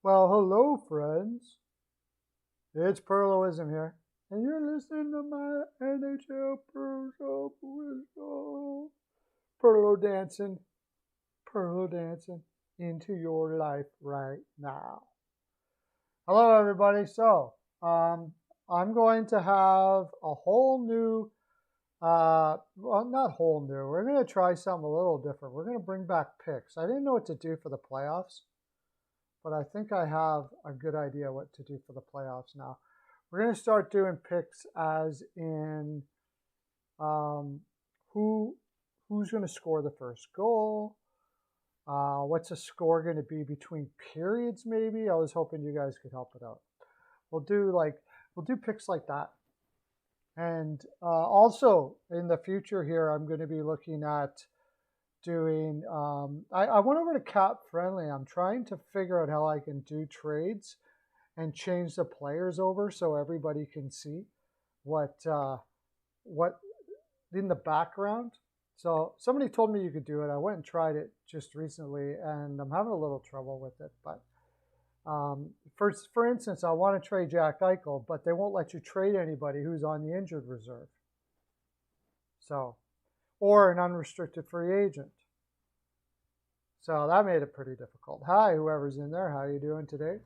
Well, hello, friends. It's Pearloism here, and you're listening to my NHL Pearlo whistle. Pearlo dancing into your life right now. Hello, everybody. Um, I'm going to have a whole new, well, not whole new. We're going to try something a little different. We're going to bring back picks. I didn't know what to do for the playoffs, but I think I have a good idea what to do for the playoffs now. We're going to start doing picks as in um, who who's going to score the first goal. What's the score going to be between periods? Maybe I was hoping you guys could help it out. We'll do like we'll do picks like that, and also in the future here, I'm going to be looking at doing. I went over to Cap Friendly. I'm trying to figure out how I can do trades and change the players over so everybody can see what in the background. So somebody told me you could do it. I went and tried it just recently, and I'm having a little trouble with it. But for instance, I want to trade Jack Eichel, but they won't let you trade anybody who's on the injured reserve. So, or an unrestricted free agent. So that made it pretty difficult. Hi, whoever's in there. How are you doing today?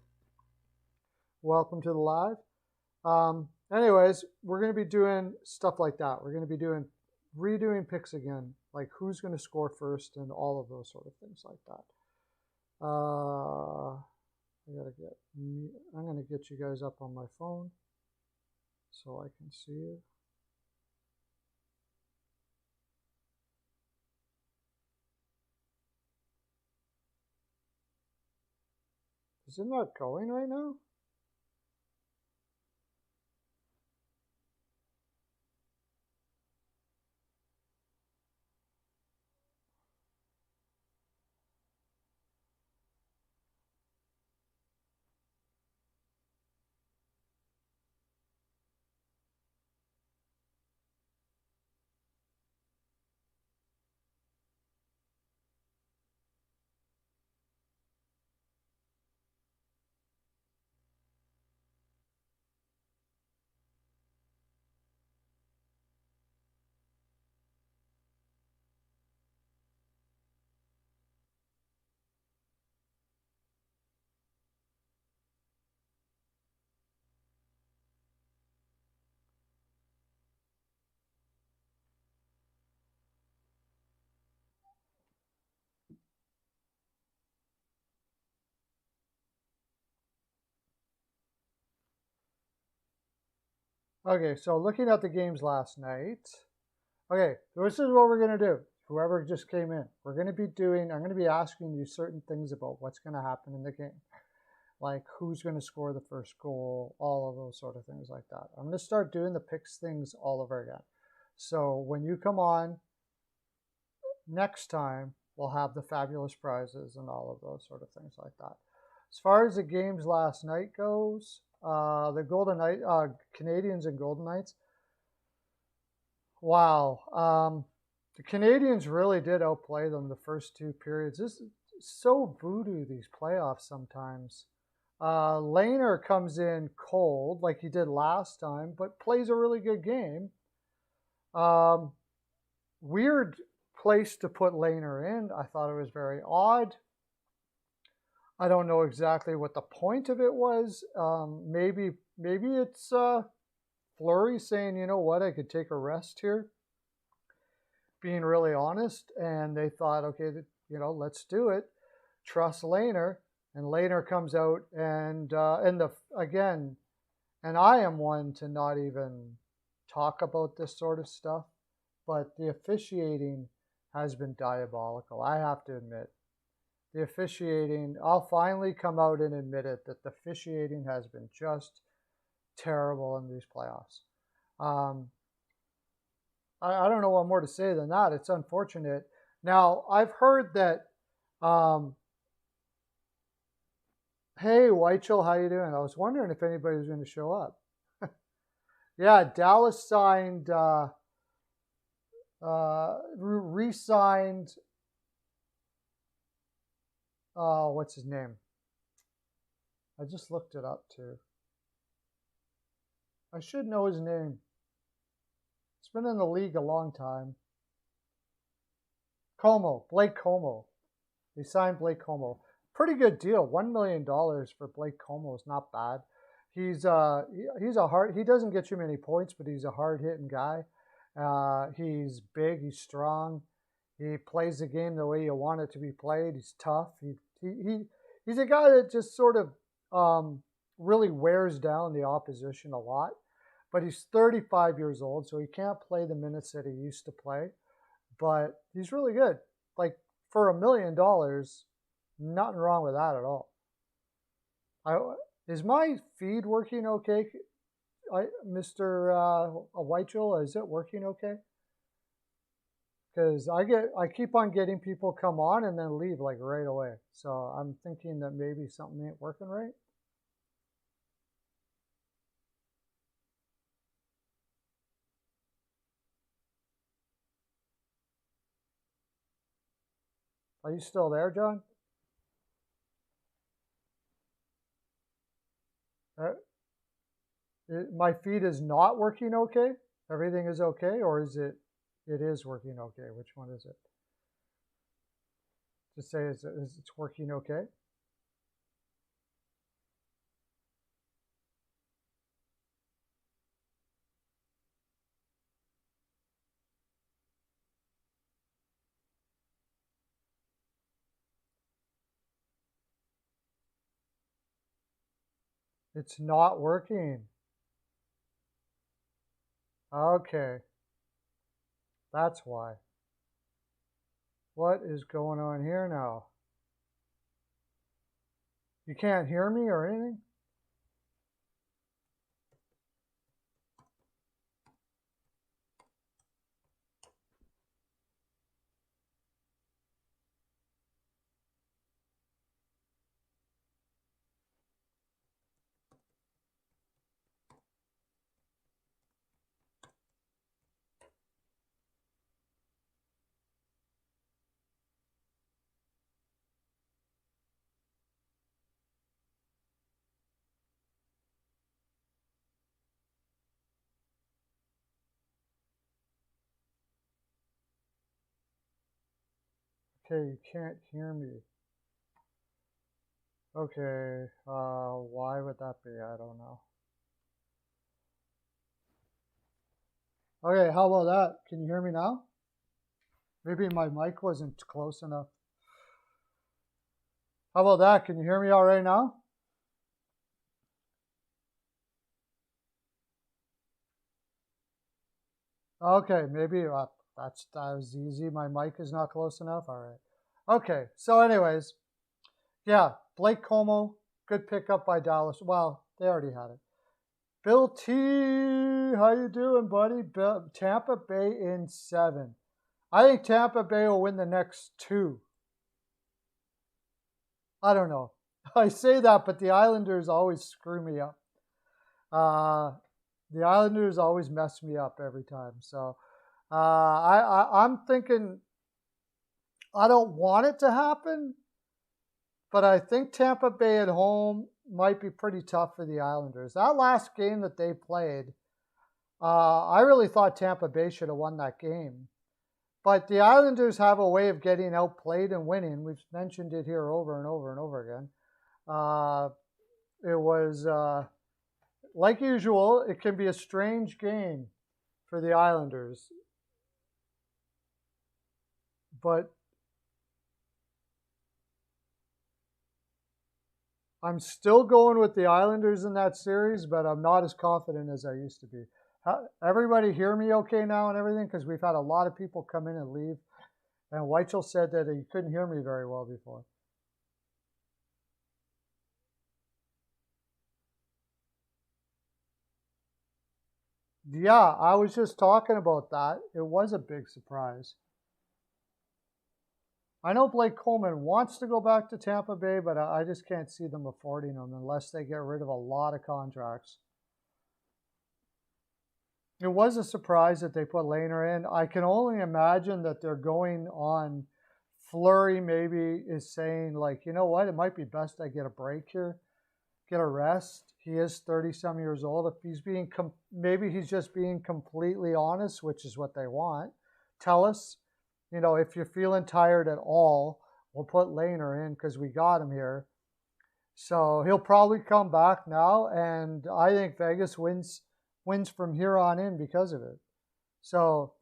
Welcome to the live. Anyways, we're going to be doing stuff like that. We're going to be redoing picks again, like who's going to score first and all of those sort of things like that. I'm going to get you guys up on my phone so I can see you. Is it not going right now? Okay, so looking at the games last night. Okay, this is what we're going to do. Whoever just came in, I'm going to be asking you certain things about what's going to happen in the game. Like who's going to score the first goal, all of those sort of things like that. I'm going to start doing the picks things all over again. So when you come on next time, we'll have the fabulous prizes and all of those sort of things like that. As far as the games last night goes, the Canadians and Golden Knights. Wow, the Canadians really did outplay them the first two periods. This is so voodoo, these playoffs sometimes. Lehner comes in cold like he did last time, but plays a really good game. Um, Weird place to put Lehner in. I thought it was very odd. I don't know exactly what the point of it was. Maybe it's Fleury saying, you know what, I could take a rest here. Being really honest, and they thought, okay, let's do it. Trust Lehner, and Lehner comes out, and again, and I am one to not even talk about this sort of stuff, but the officiating has been diabolical. I have to admit, the officiating. I'll finally come out and admit it that the officiating has been just terrible in these playoffs. I don't know what more to say than that. It's unfortunate. Now, I've heard that, hey, Weichel, how you doing? I was wondering if anybody was going to show up. Yeah, Dallas signed, re-signed, what's his name? I just looked it up too. I should know his name. He's been in the league a long time. Blake Como. They signed Blake Como. Pretty good deal. $1 million for Blake Como is not bad. He's a hard. He doesn't get you many points, but he's a hard hitting guy. He's big. He's strong. He plays the game the way you want it to be played. He's tough. He's a guy that just sort of really wears down the opposition a lot. But he's 35 years old, so he can't play the minutes that he used to play. But he's really good. Like for $1 million, nothing wrong with that at all. Is my feed working okay, Mr. Weichel? Is it working okay? Because I keep on getting people come on and then leave like right away. So I'm thinking that maybe something ain't working right. Are you still there, John? My feed is not working okay? Everything is okay? Or is it is working okay? Which one is it? Just say it's working okay? It's not working. Okay. That's why. What is going on here now? You can't hear me or anything? Okay, you can't hear me. Okay, why would that be? I don't know. Okay, how about that? Can you hear me now? Maybe my mic wasn't close enough. How about that? Can you hear me all right now? Okay, maybe that was easy. My mic is not close enough. All right. Okay. So, anyways, yeah, Blake Como, good pickup by Dallas. Well, they already had it. Bill T, how you doing, buddy? Tampa Bay in 7. I think Tampa Bay will win the next 2. I don't know. I say that, but the Islanders always screw me up. The Islanders always mess me up every time. So I'm thinking I don't want it to happen, but I think Tampa Bay at home might be pretty tough for the Islanders. That last game that they played, I really thought Tampa Bay should have won that game. But the Islanders have a way of getting outplayed and winning. We've mentioned it here over and over and over again. It was, like usual, it can be a strange game for the Islanders. But I'm still going with the Islanders in that series, but I'm not as confident as I used to be. Everybody hear me okay now and everything? Because we've had a lot of people come in and leave. And Weichel said that he couldn't hear me very well before. Yeah, I was just talking about that. It was a big surprise. I know Blake Coleman wants to go back to Tampa Bay, but I just can't see them affording him unless they get rid of a lot of contracts. It was a surprise that they put Lehner in. I can only imagine that they're going on. Fleury maybe is saying, like, you know what, it might be best I get a break here. get a rest. He is 30 some years old. If he's being, maybe he's just being completely honest, which is what they want. Tell us, if you're feeling tired at all, we'll put Lehner in because we got him here. So he'll probably come back now, and I think Vegas wins from here on in because of it. So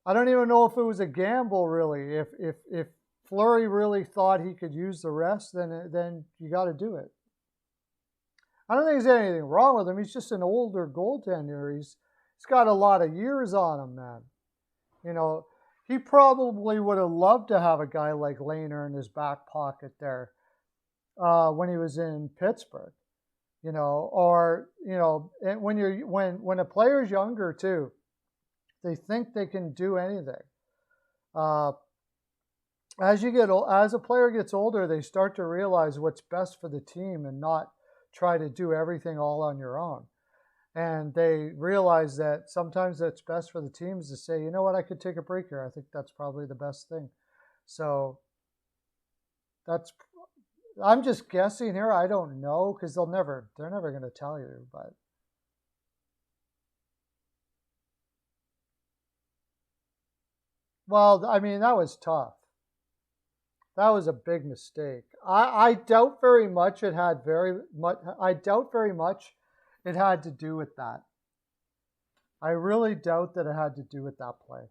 I don't even know if it was a gamble, really. If Fleury really thought he could use the rest, then you got to do it. I don't think there's anything wrong with him. He's just an older goaltender. He's got a lot of years on him, man. He probably would have loved to have a guy like Lehner in his back pocket there when he was in Pittsburgh. Or when a player's younger too, they think they can do anything. As a player gets older, they start to realize what's best for the team and not try to do everything all on your own. And they realize that sometimes that's best for the team is to say, you know what, I could take a break here. I think that's probably the best thing. So I'm just guessing here. I don't know because they're never going to tell you. But well, I mean, that was tough. That was a big mistake. I doubt very much it had to do with that. I really doubt that it had to do with that play.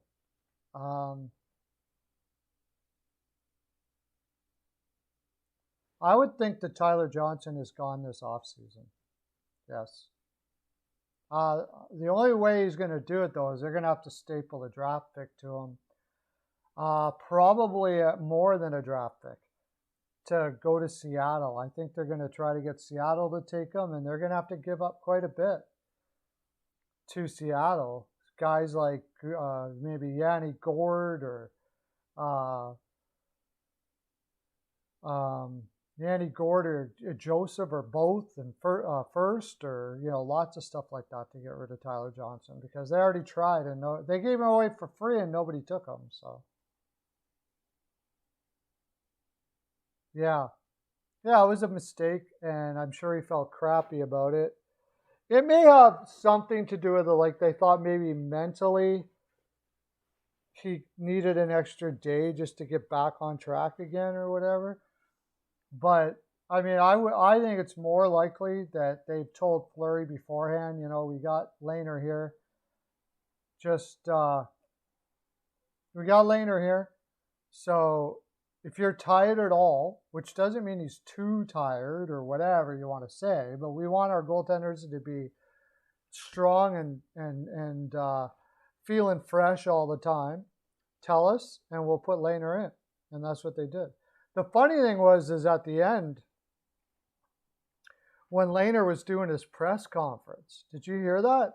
I would think that Tyler Johnson is gone this offseason. Yes. The only way he's going to do it, though, is they're going to have to staple a draft pick to him. Probably more than a draft pick to go to Seattle. I think they're going to try to get Seattle to take him, and they're going to have to give up quite a bit to Seattle. Guys like maybe Yanni Gourde or Joseph or both and first or lots of stuff like that to get rid of Tyler Johnson because they already tried and they gave him away for free and nobody took him. So yeah, it was a mistake and I'm sure he felt crappy about it. It may have something to do with it, like they thought maybe mentally he needed an extra day just to get back on track again or whatever. But I mean, I think it's more likely that they told Fleury beforehand, we got Lehner here. We got Lehner here. So if you're tired at all, which doesn't mean he's too tired or whatever you want to say, but we want our goaltenders to be strong and feeling fresh all the time. Tell us, and we'll put Lehner in. And that's what they did. The funny thing is at the end, when Lehner was doing his press conference, did you hear that?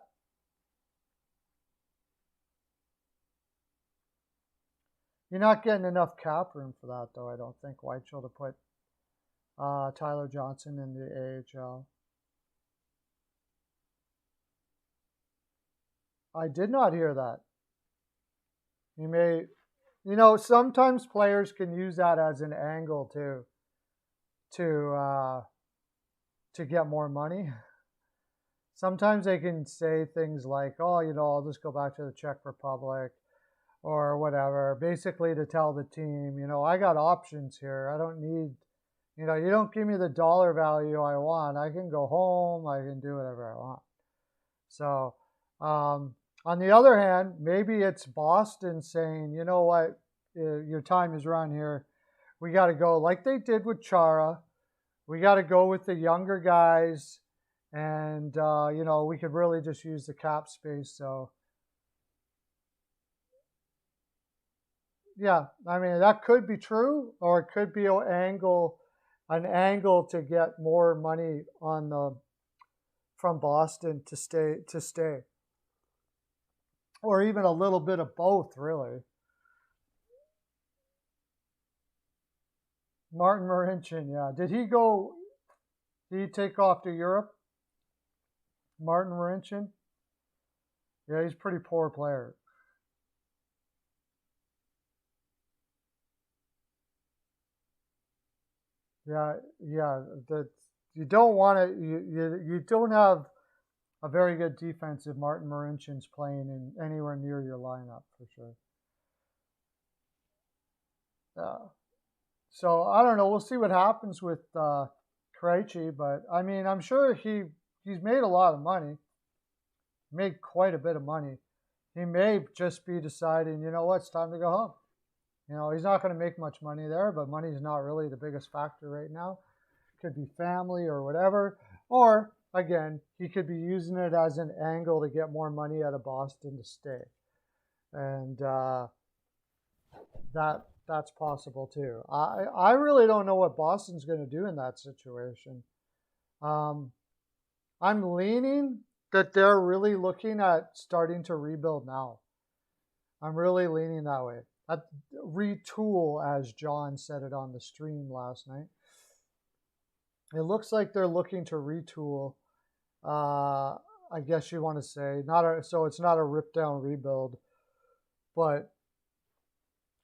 You're not getting enough cap room for that, though, I don't think, Whiteshield, to put Tyler Johnson in the AHL. I did not hear that. You may... sometimes players can use that as an angle to get more money. Sometimes they can say things like, "Oh, I'll just go back to the Czech Republic," or whatever. Basically, to tell the team, I got options here. I don't need, you don't give me the dollar value I want. I can go home. I can do whatever I want. So. On the other hand, maybe it's Boston saying, you know what, your time is run here. We got to go like they did with Chara. We got to go with the younger guys. And, we could really just use the cap space. So, yeah, I mean, that could be true, or it could be an angle to get more money from Boston to stay. Or even a little bit of both, really. Martin Marincin, yeah. Did he take off to Europe? Martin Marincin? Yeah, he's a pretty poor player. Yeah, yeah. That you don't want to. You don't have a very good defense if Martin Marinchin's playing in anywhere near your lineup for sure. Yeah. So I don't know. We'll see what happens with Krejci, but I mean, I'm sure he's made a lot of money, made quite a bit of money. He may just be deciding, you know what, it's time to go home. You know, he's not going to make much money there, but money's not really the biggest factor right now. Could be family or whatever. Or again, he could be using it as an angle to get more money out of Boston to stay, and that's possible too. I really don't know what Boston's going to do in that situation. Um, I'm leaning that they're really looking at starting to rebuild now. I'm really leaning that way. Retool, as John said it on the stream last night. It looks like they're looking to retool. I guess you want to say so it's not a rip down rebuild, but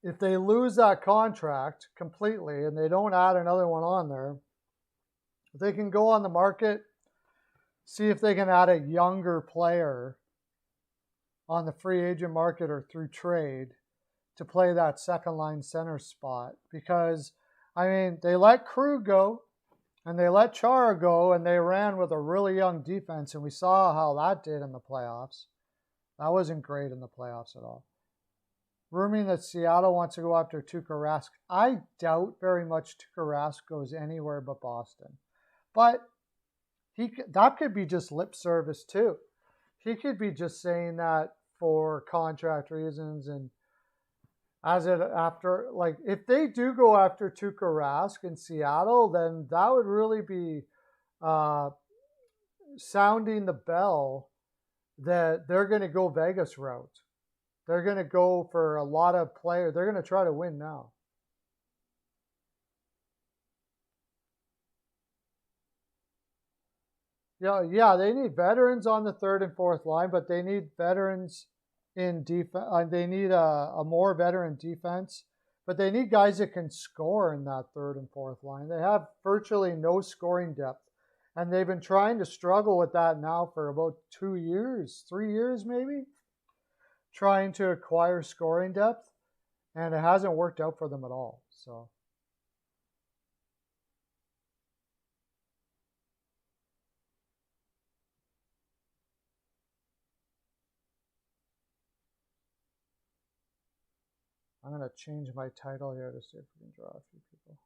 if they lose that contract completely and they don't add another one on there, they can go on the market, see if they can add a younger player on the free agent market or through trade to play that second line center spot. Because, I mean, they let Krug go and they let Chara go and they ran with a really young defense, and we saw how that did in the playoffs. That wasn't great in the playoffs at all. Ruming that Seattle wants to go after Tuukka Rask. I doubt very much Tuukka Rask goes anywhere but Boston. But that could be just lip service too. He could be just saying that for contract reasons, and as it after, like, if they do go after Tuukka Rask in Seattle, then that would really be sounding the bell that they're going to go Vegas route. They're going to go for a lot of players. They're going to try to win now. Yeah, they need veterans on the third and fourth line, but they need veterans in defense. They need a more veteran defense, but they need guys that can score in that third and fourth line. They have virtually no scoring depth, and they've been trying to struggle with that now for about 2 years, 3 years maybe, trying to acquire scoring depth, and it hasn't worked out for them at all. So. I'm going to change my title here to see if we can draw a few people.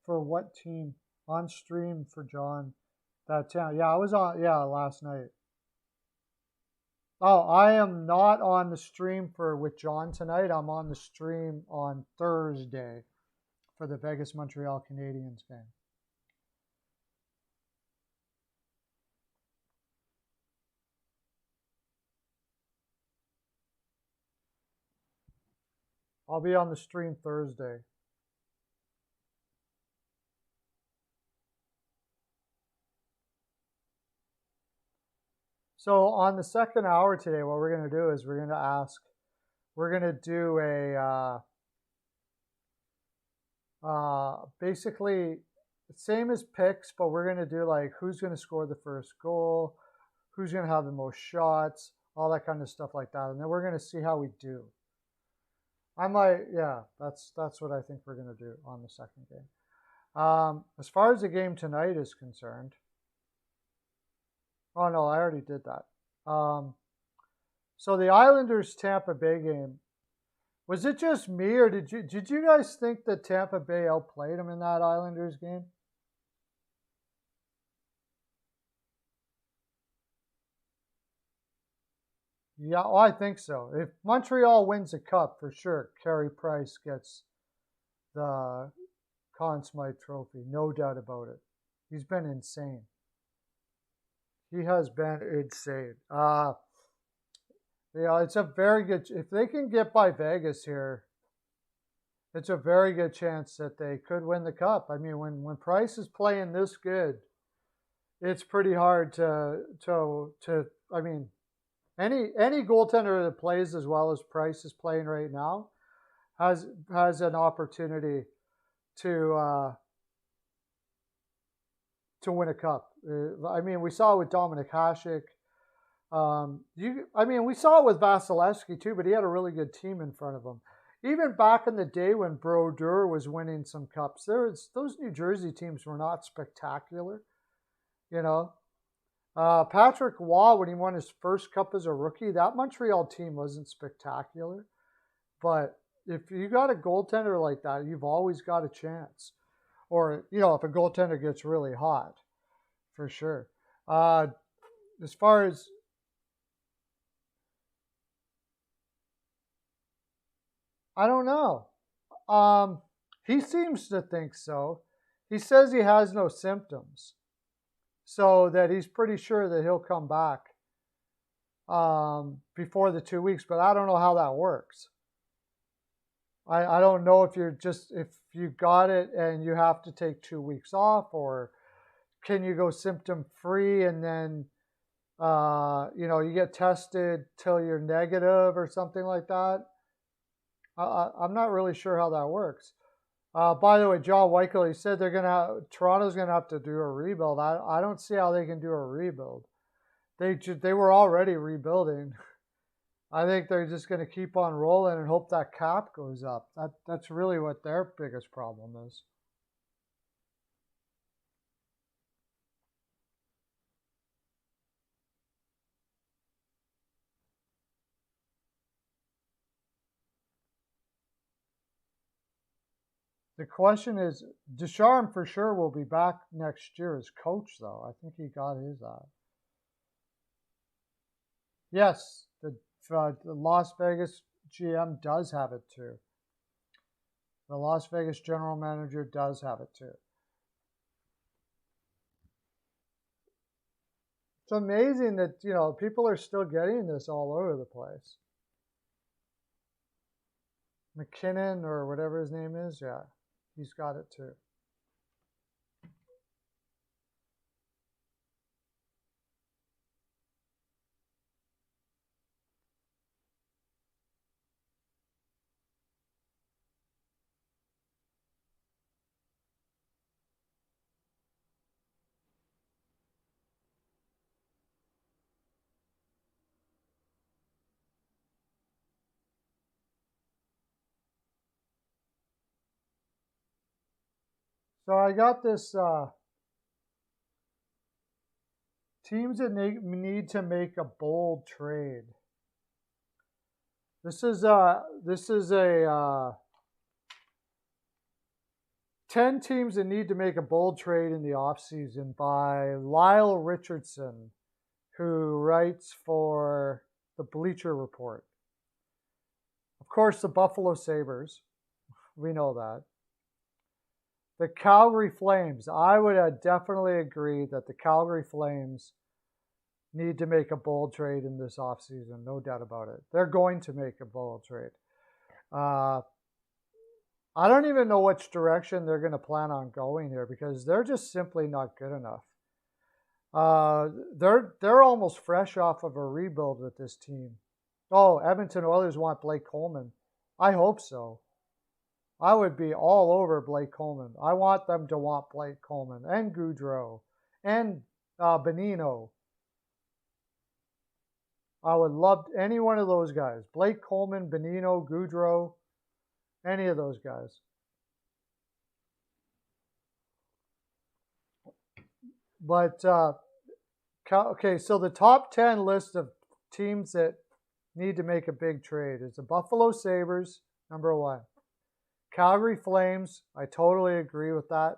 For what team? On stream for John. That town. Yeah, I was on. Yeah, last night. Oh, I am not on the stream for with John tonight. I'm on the stream on Thursday for the Vegas Montreal Canadiens game. I'll be on the stream Thursday. So on the second hour today, what we're going to do is we're going to do basically same as picks, but we're going to do like who's going to score the first goal, who's going to have the most shots, all that kind of stuff like that. And then we're going to see how we do. Yeah, that's what I think we're going to do on the second game. As far as the game tonight is concerned, oh no, I already did that. So the Islanders Tampa Bay game Was it just me, or did you guys think that Tampa Bay outplayed them in that Islanders game? Yeah, well, I think so. If Montreal wins a cup, for sure, Carey Price gets the Conn Smythe Trophy, no doubt about it. He's been insane. He has been insane. It's a very good. If they can get by Vegas here, it's a very good chance that they could win the cup. I mean, when Price is playing this good, it's pretty hard to. I mean, any goaltender that plays as well as Price is playing right now has an opportunity to uh, to win a cup. I mean, we saw it with Dominic Hasek. I mean, we saw it with Vasilevsky too, but he had a really good team in front of him. Even back in the day when Brodeur was winning some cups, those New Jersey teams were not spectacular. You know, Patrick Waugh, when he won his first cup as a rookie, that Montreal team wasn't spectacular. But if you got a goaltender like that, you've always got a chance. Or, if a goaltender gets really hot, for sure. As far as I don't know. He seems to think so. He says he has no symptoms, so that he's pretty sure that he'll come back before the 2 weeks. But I don't know how that works. I don't know if you got it and you have to take 2 weeks off, or can you go symptom free and then you get tested till you're negative or something like that. I'm not really sure how that works. By the way, John Weichel, he said Toronto's gonna have to do a rebuild. I don't see how they can do a rebuild. They were already rebuilding. I think they're just gonna keep on rolling and hope that cap goes up. That's really what their biggest problem is. The question is, Ducharme for sure will be back next year as coach, though. I think he got his out. Yes, the Las Vegas GM does have it too. The Las Vegas general manager does have it too. It's amazing that people are still getting this all over the place. McKinnon or whatever his name is, yeah, he's got it too. So I got this teams that need to make a bold trade. This is a 10 teams that need to make a bold trade in the offseason by Lyle Richardson, who writes for the Bleacher Report. Of course, the Buffalo Sabres. We know that. The Calgary Flames. I would definitely agree that the Calgary Flames need to make a bold trade in this offseason. No doubt about it. They're going to make a bold trade. I don't even know which direction they're going to plan on going here, because they're just simply not good enough. They're almost fresh off of a rebuild with this team. Oh, Edmonton Oilers want Blake Coleman. I hope so. I would be all over Blake Coleman. I want them to want Blake Coleman and Gaudreau and Bonino. I would love any one of those guys. Blake Coleman, Bonino, Gaudreau, any of those guys. But, okay, so the top 10 list of teams that need to make a big trade is the Buffalo Sabres number one. Calgary Flames, I totally agree with that.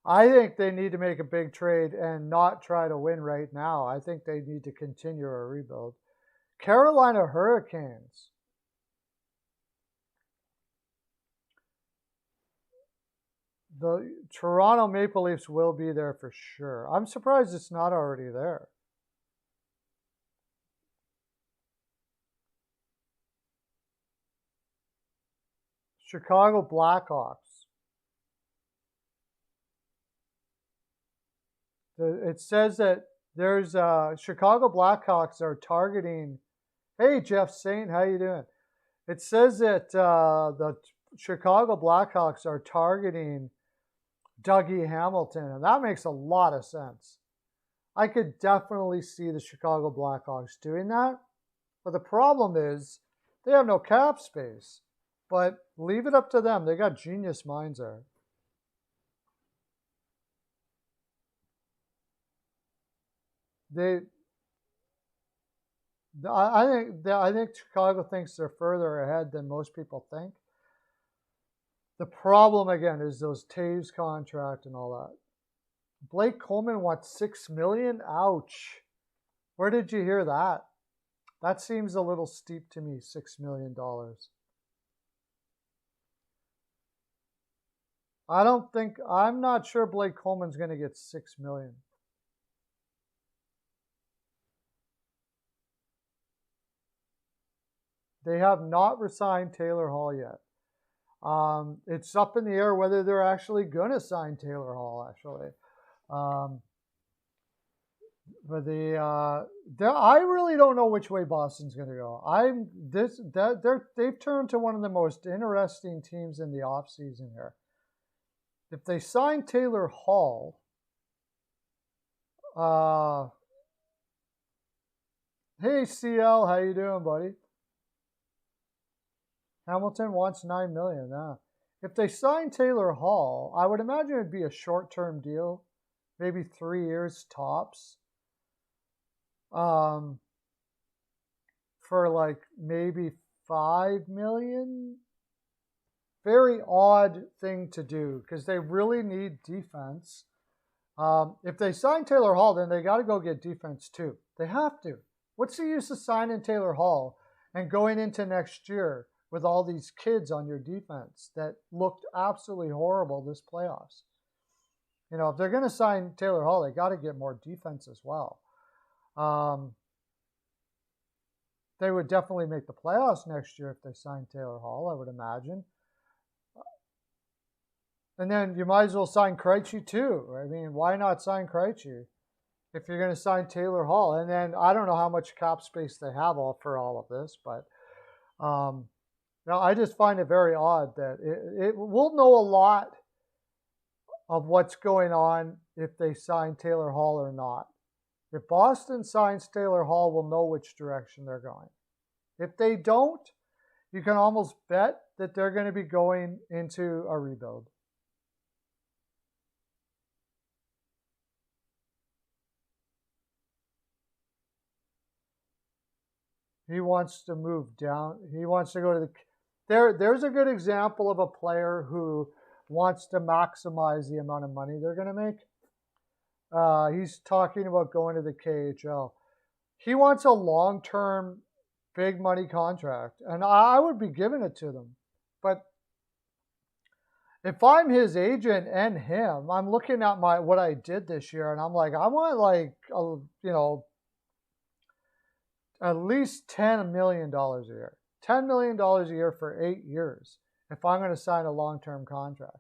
I think they need to make a big trade and not try to win right now. I think they need to continue a rebuild. Carolina Hurricanes. The Toronto Maple Leafs will be there for sure. I'm surprised it's not already there. Chicago Blackhawks. It says that there's Chicago Blackhawks are targeting. Hey, Jeff Saint, how you doing? It says that the Chicago Blackhawks are targeting Dougie Hamilton, and that makes a lot of sense. I could definitely see the Chicago Blackhawks doing that, but the problem is they have no cap space. But leave it up to them. They got genius minds there. They, I think Chicago thinks they're further ahead than most people think. The problem again is those Taves contract and all that. Blake Coleman wants $6 million. Ouch! Where did you hear that? That seems a little steep to me. $6 million. I'm not sure Blake Coleman's going to get $6 million. They have not resigned Taylor Hall yet. It's up in the air whether they're actually going to sign Taylor Hall, actually. But I really don't know which way Boston's going to go. They've turned to one of the most interesting teams in the offseason here. If they sign Taylor Hall, hey CL, how you doing, buddy? Hamilton wants $9 million. If they sign Taylor Hall, I would imagine it'd be a short-term deal, maybe 3 years tops, for like maybe $5 million. Very odd thing to do because they really need defense. If they sign Taylor Hall, then they got to go get defense too. They have to. What's the use of signing Taylor Hall and going into next year with all these kids on your defense that looked absolutely horrible this playoffs? You know, if they're going to sign Taylor Hall, they got to get more defense as well. They would definitely make the playoffs next year if they signed Taylor Hall, I would imagine. And then you might as well sign Krejci too. I mean, why not sign Krejci if you're going to sign Taylor Hall? And then I don't know how much cap space they have for all of this, but now I just find it very odd that we'll know a lot of what's going on if they sign Taylor Hall or not. If Boston signs Taylor Hall, we'll know which direction they're going. If they don't, you can almost bet that they're going to be going into a rebuild. He wants to move down. He wants to go to the... There's a good example of a player who wants to maximize the amount of money they're going to make. He's talking about going to the KHL. He wants a long-term, big money contract, and I would be giving it to them. But if I'm his agent and him, I'm looking at what I did this year, and I'm like, I want at least $10 million a year. $10 million a year for 8 years if I'm going to sign a long-term contract.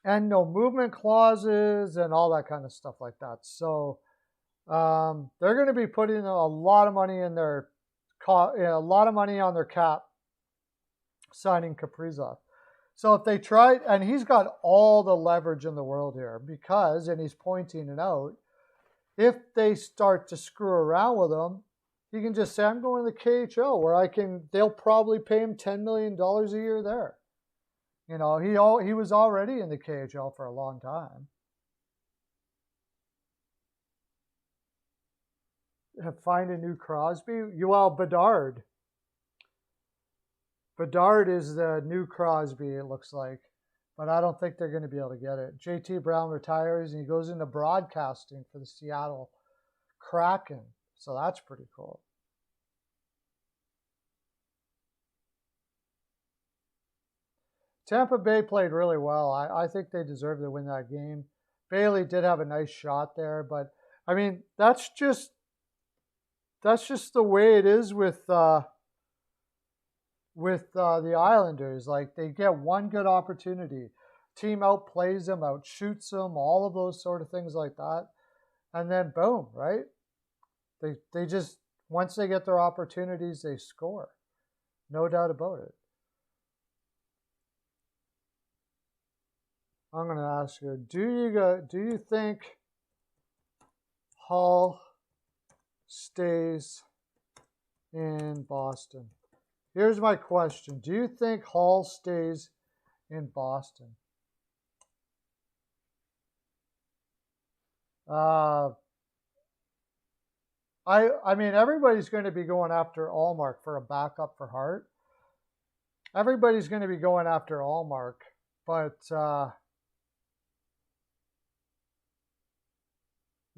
And no movement clauses and all that kind of stuff like that. So they're going to be putting a lot of money in a lot of money on their cap signing Kaprizov. So if they try, and he's got all the leverage in the world here because, and he's pointing it out, if they start to screw around with him, he can just say, I'm going to the KHL where they'll probably pay him $10 million a year there. You know, he was already in the KHL for a long time. Find a new Crosby? Yoel Bedard. Bedard is the new Crosby, it looks like. But I don't think they're going to be able to get it. JT Brown retires and he goes into broadcasting for the Seattle Kraken. So that's pretty cool. Tampa Bay played really well. I think they deserved to win that game. Bailey did have a nice shot there, but I mean that's just the way it is with the Islanders. Like they get one good opportunity, team outplays them, outshoots them, all of those sort of things like that, and then boom, right? They just once they get their opportunities, they score, no doubt about it. I'm going to ask you: Do you think Hall stays in Boston? Here's my question: do you think Hall stays in Boston? I mean, everybody's going to be going after Allmark for a backup for Hart. Everybody's going to be going after Allmark, but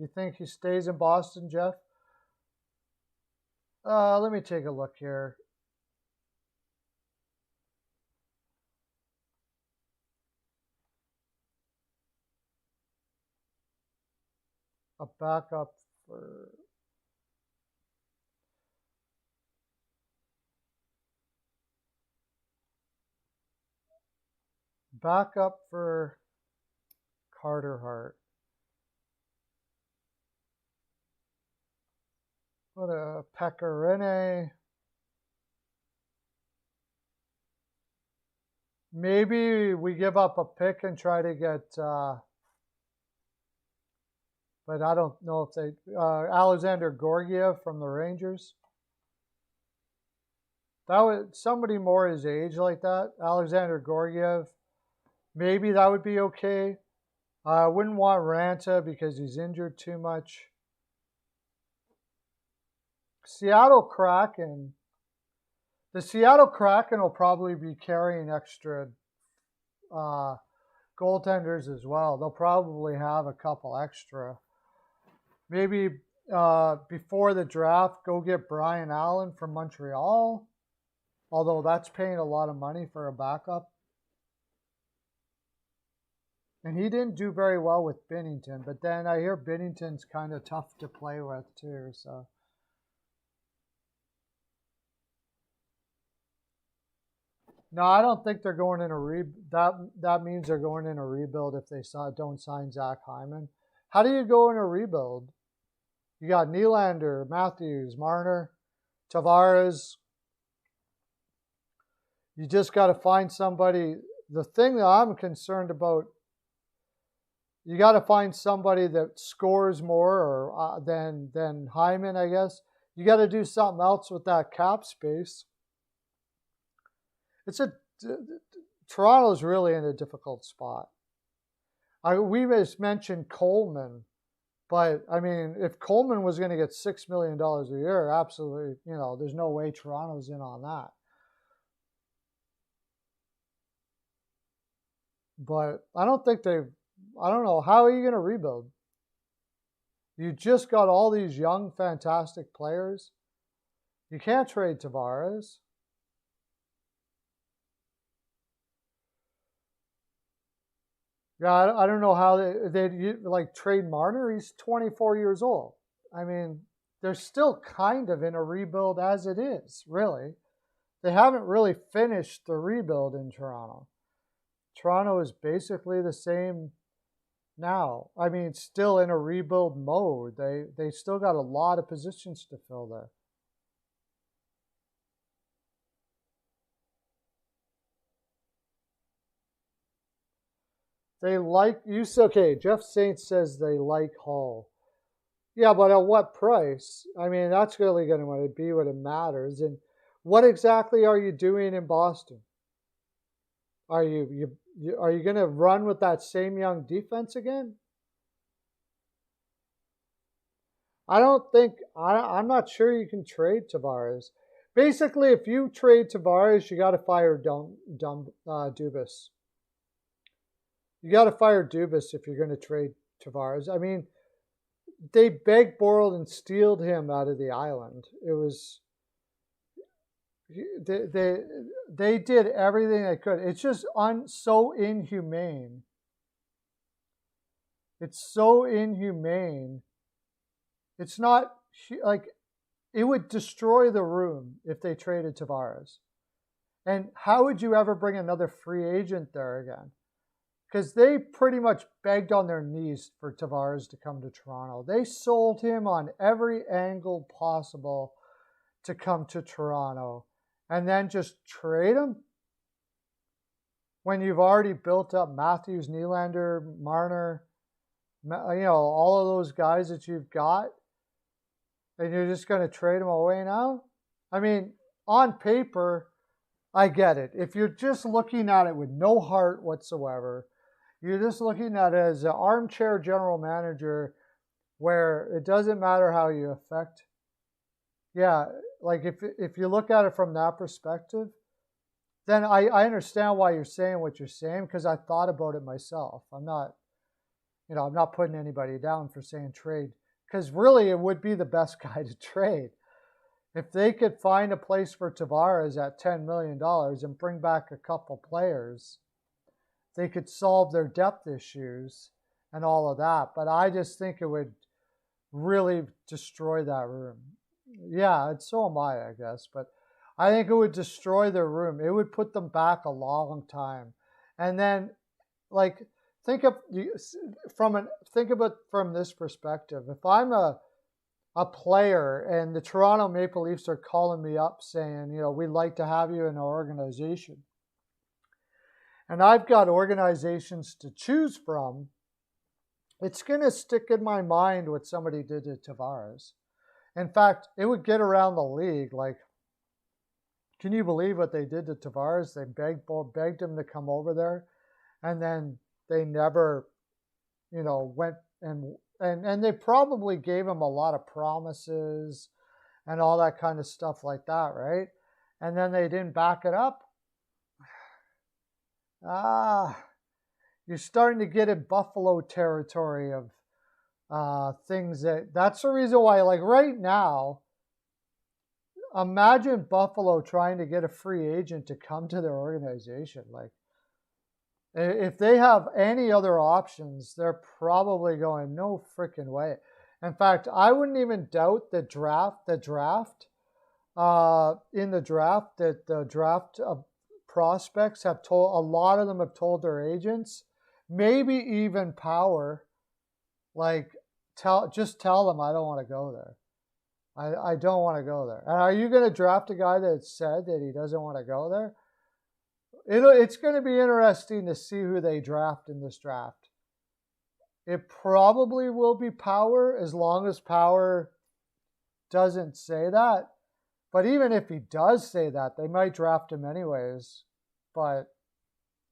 you think he stays in Boston, Jeff? Let me take a look here. A backup for Carter Hart. What a Pecorine. Maybe we give up a pick and try to get, but I don't know if they, Alexander Gorgiev from the Rangers. That would, somebody more his age like that, Alexander Gorgiev, maybe that would be okay. I wouldn't want Ranta because he's injured too much. Seattle Kraken. The Seattle Kraken will probably be carrying extra goaltenders as well. They'll probably have a couple extra. Maybe before the draft, go get Brian Allen from Montreal. Although that's paying a lot of money for a backup. And he didn't do very well with Binnington. But then I hear Binnington's kind of tough to play with too. So. No, I don't think they're going in a that means they're going in a rebuild if they don't sign Zach Hyman. How do you go in a rebuild? You got Nylander, Matthews, Marner, Tavares. You just got to find somebody. The thing that I'm concerned about, you got to find somebody that scores more or than Hyman, I guess. You got to do something else with that cap space. Toronto's really in a difficult spot. We just mentioned Coleman, but I mean, if Coleman was going to get $6 million a year, absolutely, there's no way Toronto's in on that. But I don't know, how are you going to rebuild? You just got all these young, fantastic players. You can't trade Tavares. Yeah, I don't know how they like trade Marner. He's 24 years old. I mean, they're still kind of in a rebuild as it is, really. They haven't really finished the rebuild in Toronto. Toronto is basically the same now. I mean, still in a rebuild mode. They still got a lot of positions to fill there. Okay, Jeff Saint says they like Hall. Yeah, but at what price? I mean, that's really going to be what it matters. And what exactly are you doing in Boston? Are you going to run with that same young defense again? I'm not sure you can trade Tavares. Basically, if you trade Tavares, you got to fire Dubas. You got to fire Dubas if you're going to trade Tavares. I mean, they begged, borrowed, and stealed him out of the island. It was they did everything they could. It's just so inhumane. It's so inhumane. It's not like it would destroy the room if they traded Tavares. And how would you ever bring another free agent there again? Because they pretty much begged on their knees for Tavares to come to Toronto. They sold him on every angle possible to come to Toronto. And then just trade him? When you've already built up Matthews, Nylander, Marner, all of those guys that you've got, and you're just going to trade them away now? I mean, on paper, I get it. If you're just looking at it with no heart whatsoever, you're just looking at it as an armchair general manager where it doesn't matter how you affect. Yeah, like if you look at it from that perspective, then I understand why you're saying what you're saying, because I thought about it myself. I'm not putting anybody down for saying trade, because really it would be the best guy to trade. If they could find a place for Tavares at $10 million and bring back a couple players, they could solve their depth issues and all of that. But I just think it would really destroy that room. Yeah, and so am I guess. But I think it would destroy their room. It would put them back a long time. And then, like, think about it from this perspective. If I'm a player and the Toronto Maple Leafs are calling me up saying, we'd like to have you in our organization, and I've got organizations to choose from, it's going to stick in my mind what somebody did to Tavares. In fact, it would get around the league. Like, can you believe what they did to Tavares? They begged him to come over there, and then they never, went and they probably gave him a lot of promises and all that kind of stuff like that, right? And then they didn't back it up. You're starting to get in Buffalo territory of things that's the reason why, like right now, imagine Buffalo trying to get a free agent to come to their organization. Like, if they have any other options, they're probably going, no freaking way. In fact, I wouldn't even doubt the draft prospects have told, a lot of them have told their agents, maybe even Power, like, just tell them I don't want to go there. I don't want to go there. And are you going to draft a guy that said that he doesn't want to go there? It's going to be interesting to see who they draft in this draft. It probably will be Power, as long as Power doesn't say that. But even if he does say that, they might draft him anyways. But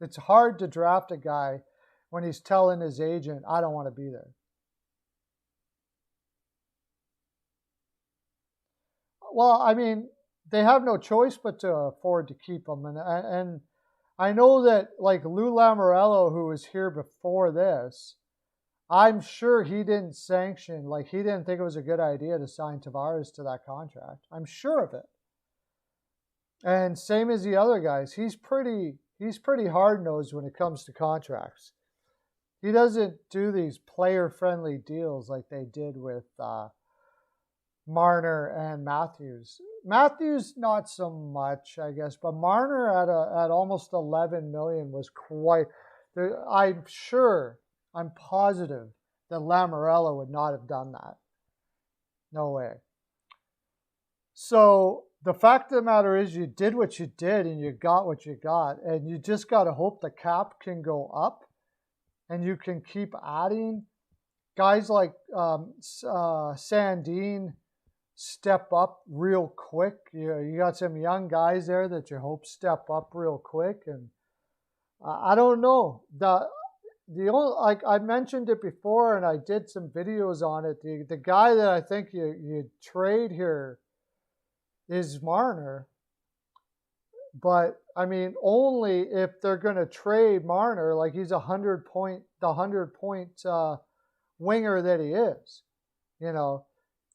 it's hard to draft a guy when he's telling his agent, I don't want to be there. Well, I mean, they have no choice but to afford to keep him. And I know that, like, Lou Lamoriello, who was here before this, I'm sure he didn't he didn't think it was a good idea to sign Tavares to that contract. I'm sure of it. And same as the other guys, he's pretty hard-nosed when it comes to contracts. He doesn't do these player-friendly deals like they did with Marner and Matthews. Matthews, not so much, I guess, but Marner at almost $11 million was quite. I'm positive that Lamoriello would not have done that. No way. So the fact of the matter is, you did what you did, and you got what you got, and you just got to hope the cap can go up, and you can keep adding guys like Sandin. Step up real quick. You got some young guys there that you hope step up real quick, and I don't know. The only, like I mentioned it before, and I did some videos on it. The guy that I think you trade here is Marner. But I mean, only if they're going to trade Marner, like he's the 100 point winger that he is. You know,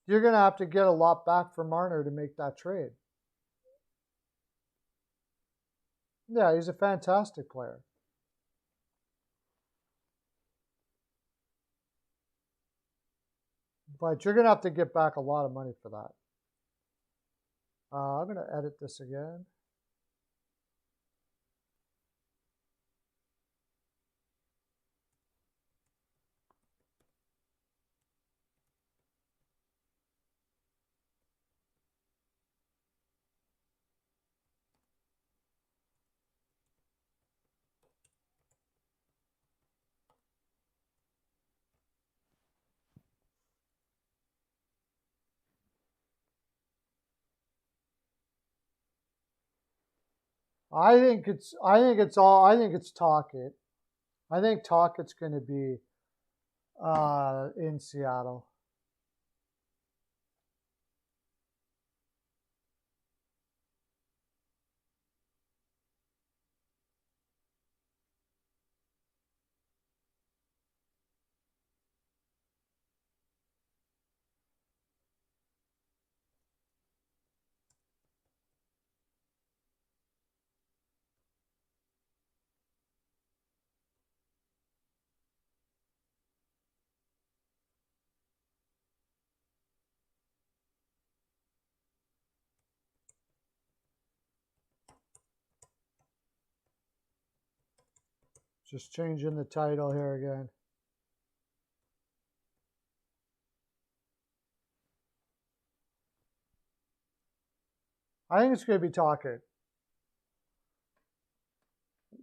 you're going to have to get a lot back for Marner to make that trade. Yeah, he's a fantastic player. But you're going to have to get back a lot of money for that. I'm going to edit this again. I think it's Talkit. I think Talkit's going to be in Seattle. Just changing the title here again. I think it's going to be Talkit.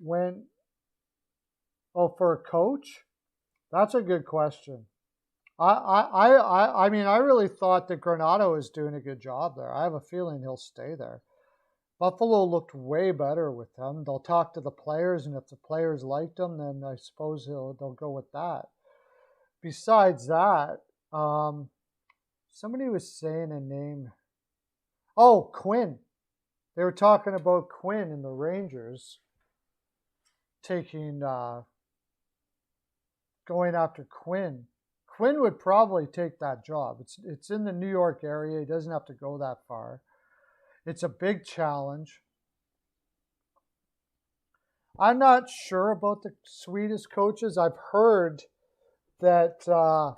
When for a coach, that's a good question. I mean, I really thought that Granato was doing a good job there. I have a feeling he'll stay there. Buffalo looked way better with him. They'll talk to the players, and if the players liked him, then I suppose they'll go with that. Besides that, somebody was saying a name. Oh, Quinn. They were talking about Quinn and the Rangers taking going after Quinn. Quinn would probably take that job. It's in the New York area. He doesn't have to go that far. It's a big challenge. I'm not sure about the Swedish coaches. I've heard that that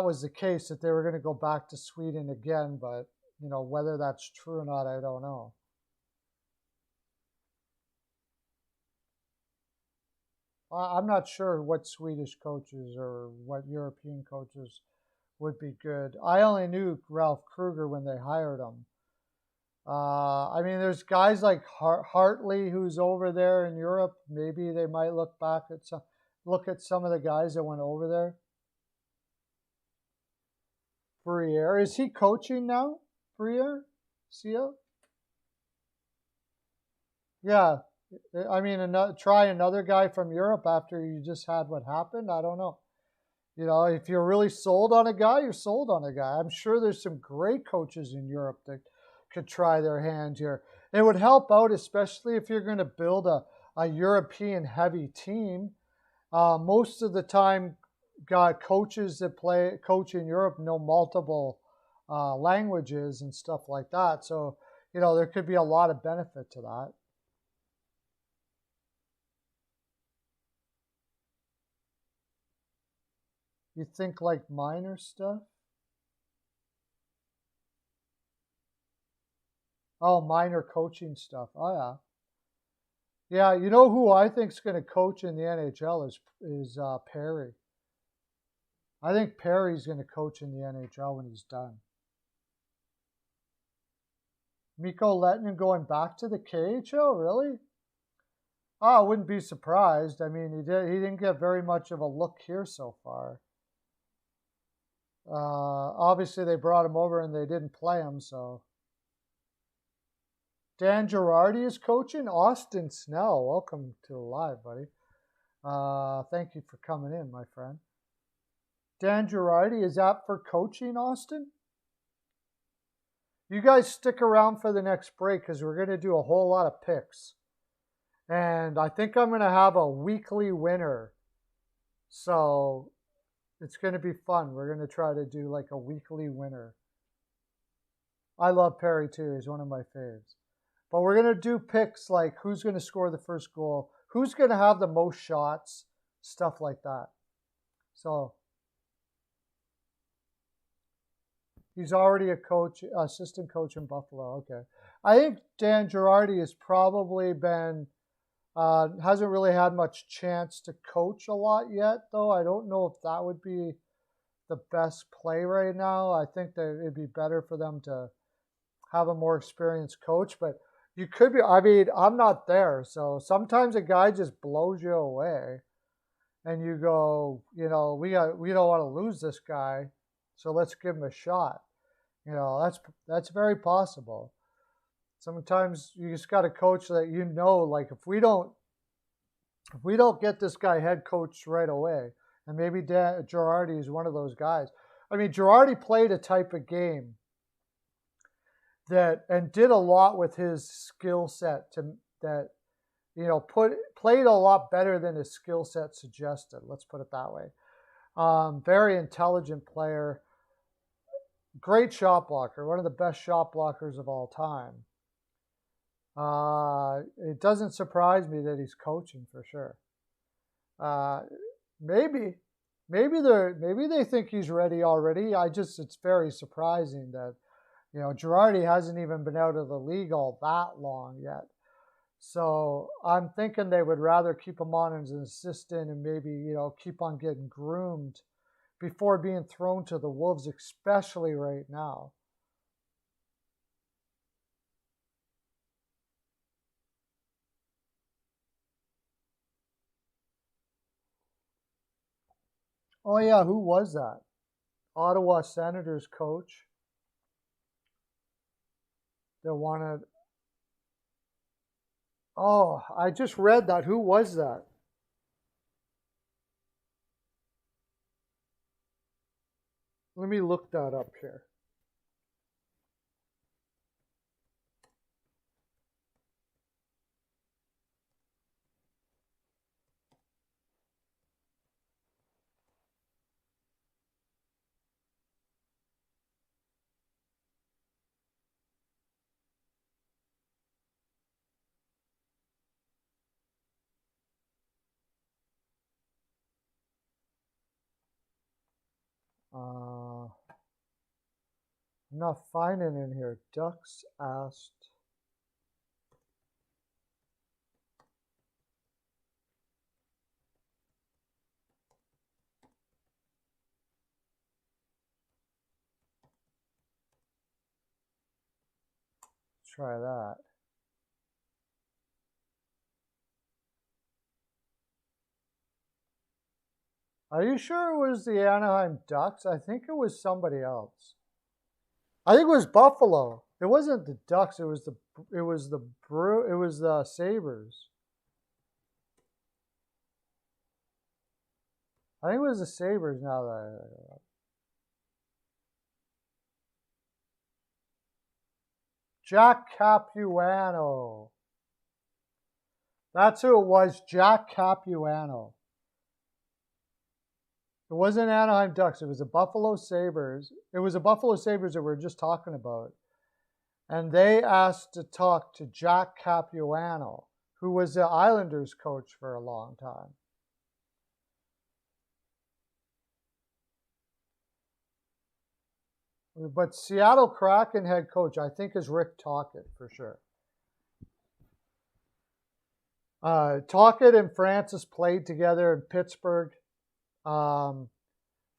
was the case, that they were going to go back to Sweden again, but whether that's true or not, I don't know. I'm not sure what Swedish coaches or what European coaches would be good. I only knew Ralph Kruger when they hired him. I mean, there's guys like Hartley who's over there in Europe. Maybe they might look at some of the guys that went over there. Briere, is he coaching now? Briere, Sia? Yeah, I mean, try another guy from Europe after you just had what happened. I don't know. If you're really sold on a guy, you're sold on a guy. I'm sure there's some great coaches in Europe that could try their hand here. It would help out, especially if you're going to build a European heavy team. Most of the time, coaches that coach in Europe know multiple languages and stuff like that. So, there could be a lot of benefit to that. You think like minor stuff? Oh, minor coaching stuff. Oh yeah. Yeah, you know who I think is going to coach in the NHL is Perry. I think Perry's going to coach in the NHL when he's done. Mikko Lehtinen going back to the KHL, really? Oh, I wouldn't be surprised. I mean, he didn't get very much of a look here so far. Obviously, they brought him over and they didn't play him, so. Dan Girardi is coaching. Austin Snell, welcome to the live, buddy. Thank you for coming in, my friend. Dan Girardi, is that for coaching, Austin? You guys stick around for the next break because we're going to do a whole lot of picks. And I think I'm going to have a weekly winner. So it's going to be fun. We're going to try to do like a weekly winner. I love Perry too. He's one of my faves. But we're going to do picks like who's going to score the first goal, who's going to have the most shots, stuff like that. So he's already a coach, assistant coach in Buffalo. Okay. I think Dan Girardi has probably been, hasn't really had much chance to coach a lot yet, though. I don't know if that would be the best play right now. I think that it'd be better for them to have a more experienced coach, but you could be, I mean, I'm not there. So sometimes a guy just blows you away and you go, you know, we don't want to lose this guy. So let's give him a shot. You know, that's very possible. Sometimes you just got a coach that you know, like if we don't get this guy head coach right away, and maybe Girardi is one of those guys. I mean, Girardi played a type of game that and did a lot with his skill set that you know played a lot better than his skill set suggested. Let's put it that way. Very intelligent player. Great shot blocker, one of the best shot blockers of all time. It doesn't surprise me that he's coaching for sure. Maybe they think he's ready already. It's very surprising that, you know, Girardi hasn't even been out of the league all that long yet. So I'm thinking they would rather keep him on as an assistant and maybe, you know, keep on getting groomed before being thrown to the wolves, especially right now. Oh yeah, who was that? Ottawa Senators coach that wanted. Oh, I just read that. Who was that? Let me look that up here. I'm not finding it in here. Ducks asked. Try that. Are you sure it was the Anaheim Ducks? I think it was somebody else. I think it was Buffalo. It wasn't the Ducks. It was the Sabres. I think it was the Sabres now that Jack Capuano. That's who it was, Jack Capuano. It wasn't Anaheim Ducks. It was the Buffalo Sabres. It was the Buffalo Sabres that we were just talking about. And they asked to talk to Jack Capuano, who was the Islanders coach for a long time. But Seattle Kraken head coach, I think, is Rick Tocchet for sure. Tocchet and Francis played together in Pittsburgh.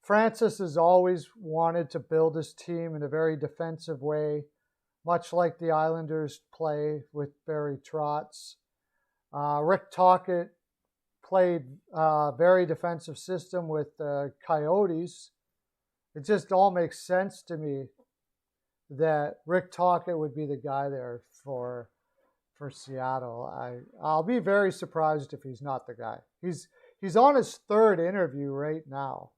Francis has always wanted to build his team in a very defensive way, much like the Islanders play with Barry Trotz. Rick Tocchet played a very defensive system with the Coyotes. It just all makes sense to me that Rick Tocchet would be the guy there for Seattle. I'll be very surprised if he's not the guy. He's on his third interview right now.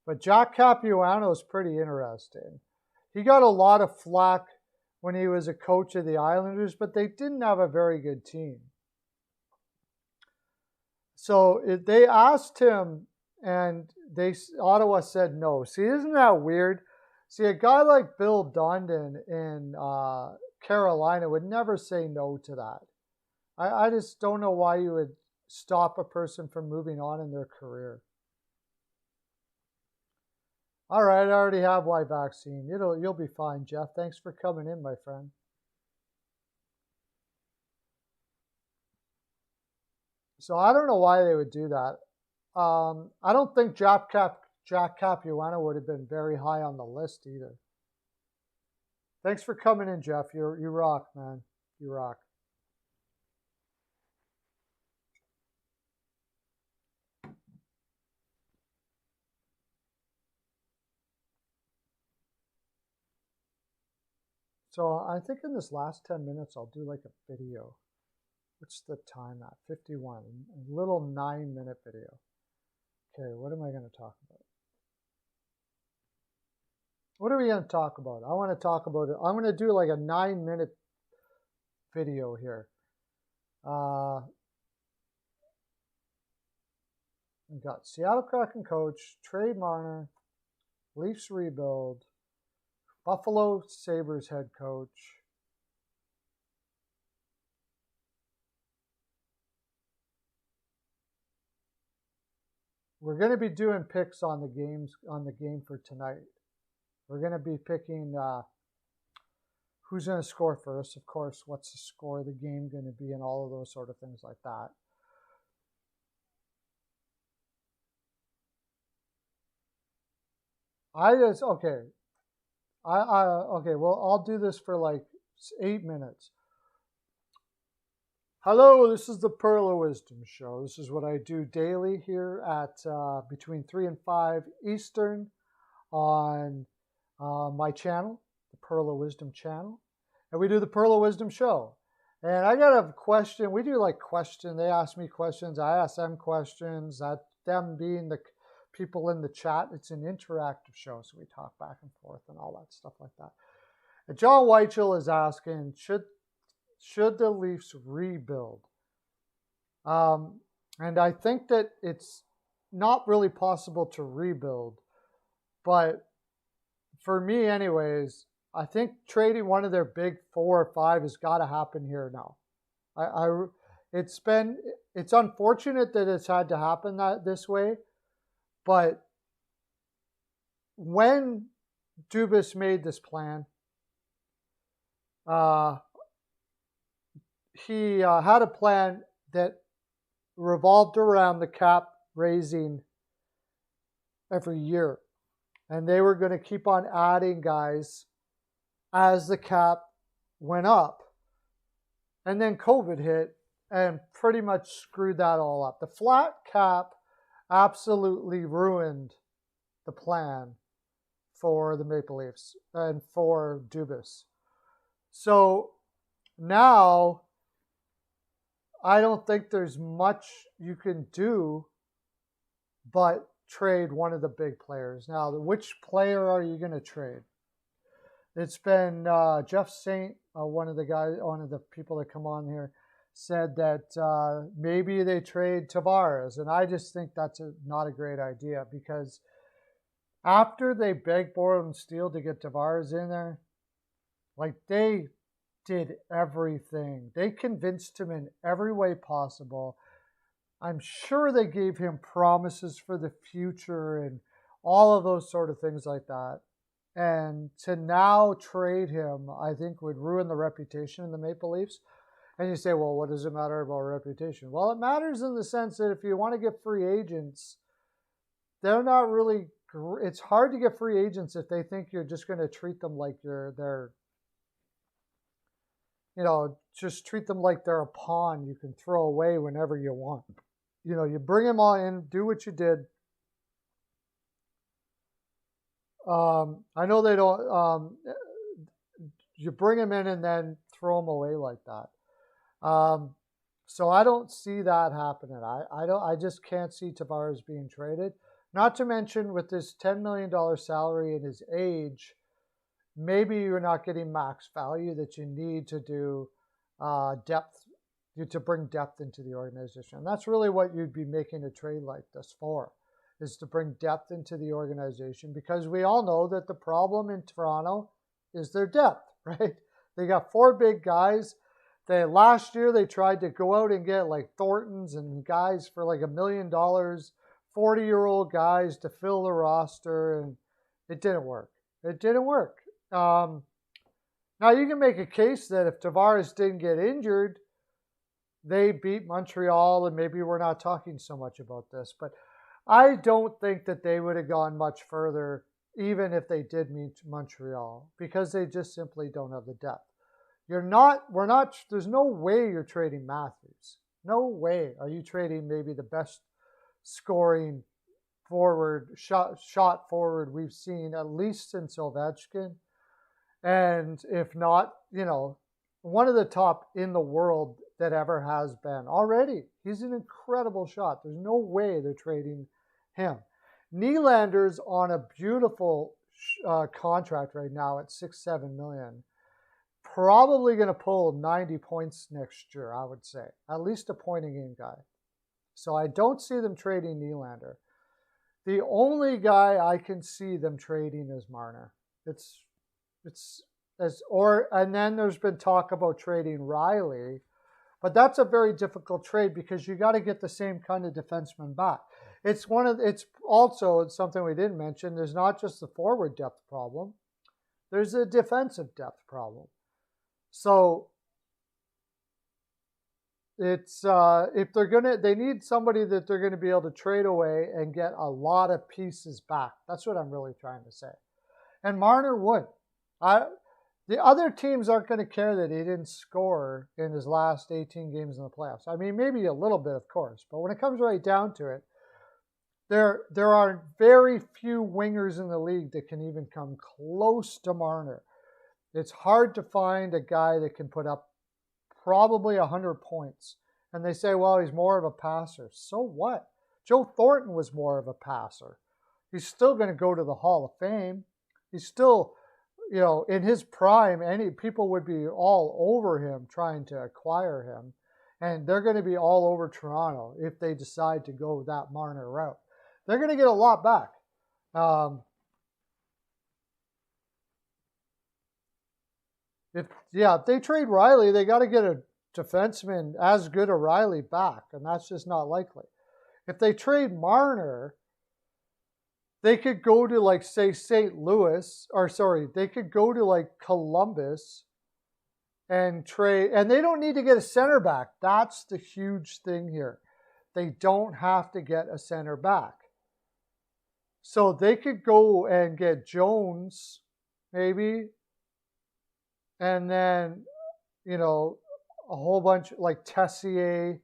But Jack Capuano is pretty interesting. He got a lot of flack when he was a coach of the Islanders, but they didn't have a very good team. So they asked him, and Ottawa said no. See, isn't that weird? See, a guy like Bill Dundon in Carolina would never say no to that. I just don't know why you would stop a person from moving on in their career. All right, I already have my vaccine. You'll be fine, Jeff. Thanks for coming in, my friend. So I don't know why they would do that. I don't think Jack Capuano would have been very high on the list either. Thanks for coming in, Jeff. You rock, man. You rock. So I think in this last 10 minutes, I'll do like a video. What's the time at? 51. A little 9-minute video. Okay, what am I going to talk about? What are we going to talk about? I want to talk about it. I'm going to do like a 9-minute video here. We've got Seattle Kraken coach, trade Marner, Leafs rebuild, Buffalo Sabres head coach, we're going to be doing picks on the game for tonight. We're going to be picking who's going to score first, of course, what's the score of the game going to be, and all of those sort of things like that. Okay. Okay, well, I'll do this for like 8 minutes. Hello, this is the Pearlo Wisdom Show. This is what I do daily here at between 3 and 5 Eastern on my channel, the Pearlo Wisdom channel. And we do the Pearlo Wisdom Show. And I got a question. We do like question. They ask me questions. I ask them questions. Them being the people in the chat. It's an interactive show, so we talk back and forth and all that stuff like that. And John Weichel is asking, should the Leafs rebuild? And I think that it's not really possible to rebuild. But for me anyways, I think trading one of their big 4 or 5 has got to happen here now. It's unfortunate that it's had to happen this way. But when Dubas made this plan, he had a plan that revolved around the cap raising every year. And they were going to keep on adding guys as the cap went up. And then COVID hit and pretty much screwed that all up. The flat cap absolutely ruined the plan for the Maple Leafs and for Dubas. So now I don't think there's much you can do but trade one of the big players. Now, which player are you going to trade? It's been Jeff Saint, one of the people that come on here, said that maybe they trade Tavares. And I just think that's not a great idea, because after they begged Boyle and Steele to get Tavares in there, like, they did everything. They convinced him in every way possible. I'm sure they gave him promises for the future and all of those sort of things like that. And to now trade him, I think, would ruin the reputation of the Maple Leafs. And you say, well, what does it matter about reputation? Well, it matters in the sense that if you want to get free agents, they're not really, it's hard to get free agents if they think you're just going to treat them like just treat them like they're a pawn you can throw away whenever you want. You bring them all in, do what you did. I know they don't, you bring them in and then throw them away like that. So I don't see that happening. I just can't see Tavares being traded. Not to mention with this $10 million salary and his age, maybe you're not getting max value that you need to do depth, to bring depth into the organization. And that's really what you'd be making a trade like this for, is to bring depth into the organization, because we all know that the problem in Toronto is their depth, right? They got 4 big guys. Last year they tried to go out and get like Thorntons and guys for like $1 million, 40-year-old guys to fill the roster, and it didn't work. It didn't work. Now you can make a case that if Tavares didn't get injured, they beat Montreal, and maybe we're not talking so much about this, but I don't think that they would have gone much further even if they did meet Montreal, because they just simply don't have the depth. There's no way you're trading Matthews. No way are you trading maybe the best scoring forward, shot forward we've seen at least since Ovechkin. And if not, one of the top in the world that ever has been already. He's an incredible shot. There's no way they're trading him. Nylander's on a beautiful contract right now at $6-7 million. Probably going to pull 90 points next year, I would say. At least a point a game guy. So I don't see them trading Nylander. The only guy I can see them trading is Marner. And then there's been talk about trading Riley, but that's a very difficult trade because you got to get the same kind of defenseman back. It's also something we didn't mention. There's not just the forward depth problem. There's a defensive depth problem. So it's if they need somebody that they're gonna be able to trade away and get a lot of pieces back. That's what I'm really trying to say. And Marner would. The other teams aren't going to care that he didn't score in his last 18 games in the playoffs. I mean, maybe a little bit, of course, but when it comes right down to it, there are very few wingers in the league that can even come close to Marner. It's hard to find a guy that can put up probably 100 points. And they say, well, he's more of a passer. So what? Joe Thornton was more of a passer. He's still going to go to the Hall of Fame. He's still, in his prime, people would be all over him trying to acquire him. And they're going to be all over Toronto if they decide to go that Marner route. They're going to get a lot back. If they trade Riley, they got to get a defenseman as good as Riley back, and that's just not likely. If they trade Marner, they could go to say St. Louis, they could go to Columbus and trade, and they don't need to get a center back. That's the huge thing here. They don't have to get a center back. So they could go and get Jones, maybe, and then, a whole bunch like Tessier,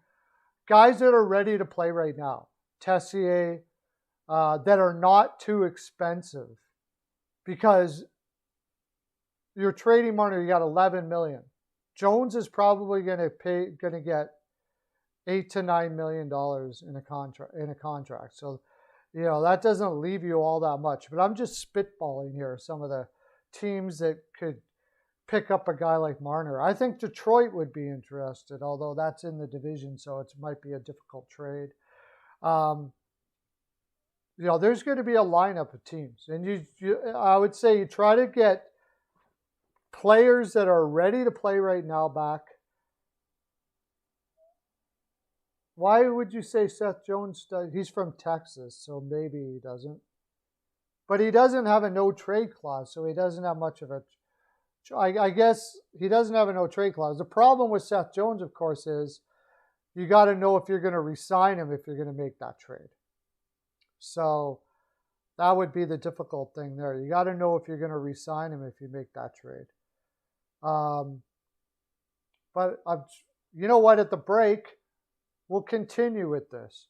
guys that are ready to play right now. Tessier, that are not too expensive, because you're trading Marner. You got $11 million. Jones is probably going to get $8 to $9 million in a contract. So, that doesn't leave you all that much. But I'm just spitballing here some of the teams that could pick up a guy like Marner. I think Detroit would be interested, although that's in the division, so it might be a difficult trade. There's going to be a lineup of teams, and I would say you try to get players that are ready to play right now back. Why would you say Seth Jones does? He's from Texas, so maybe he doesn't. But he doesn't have a no-trade clause, so he doesn't have much of a... I guess he doesn't have a no-trade clause. The problem with Seth Jones, of course, is you got to know if you're going to re-sign him if you're going to make that trade. So that would be the difficult thing there. You got to know if you're going to re-sign him if you make that trade. But you know what? At the break, we'll continue with this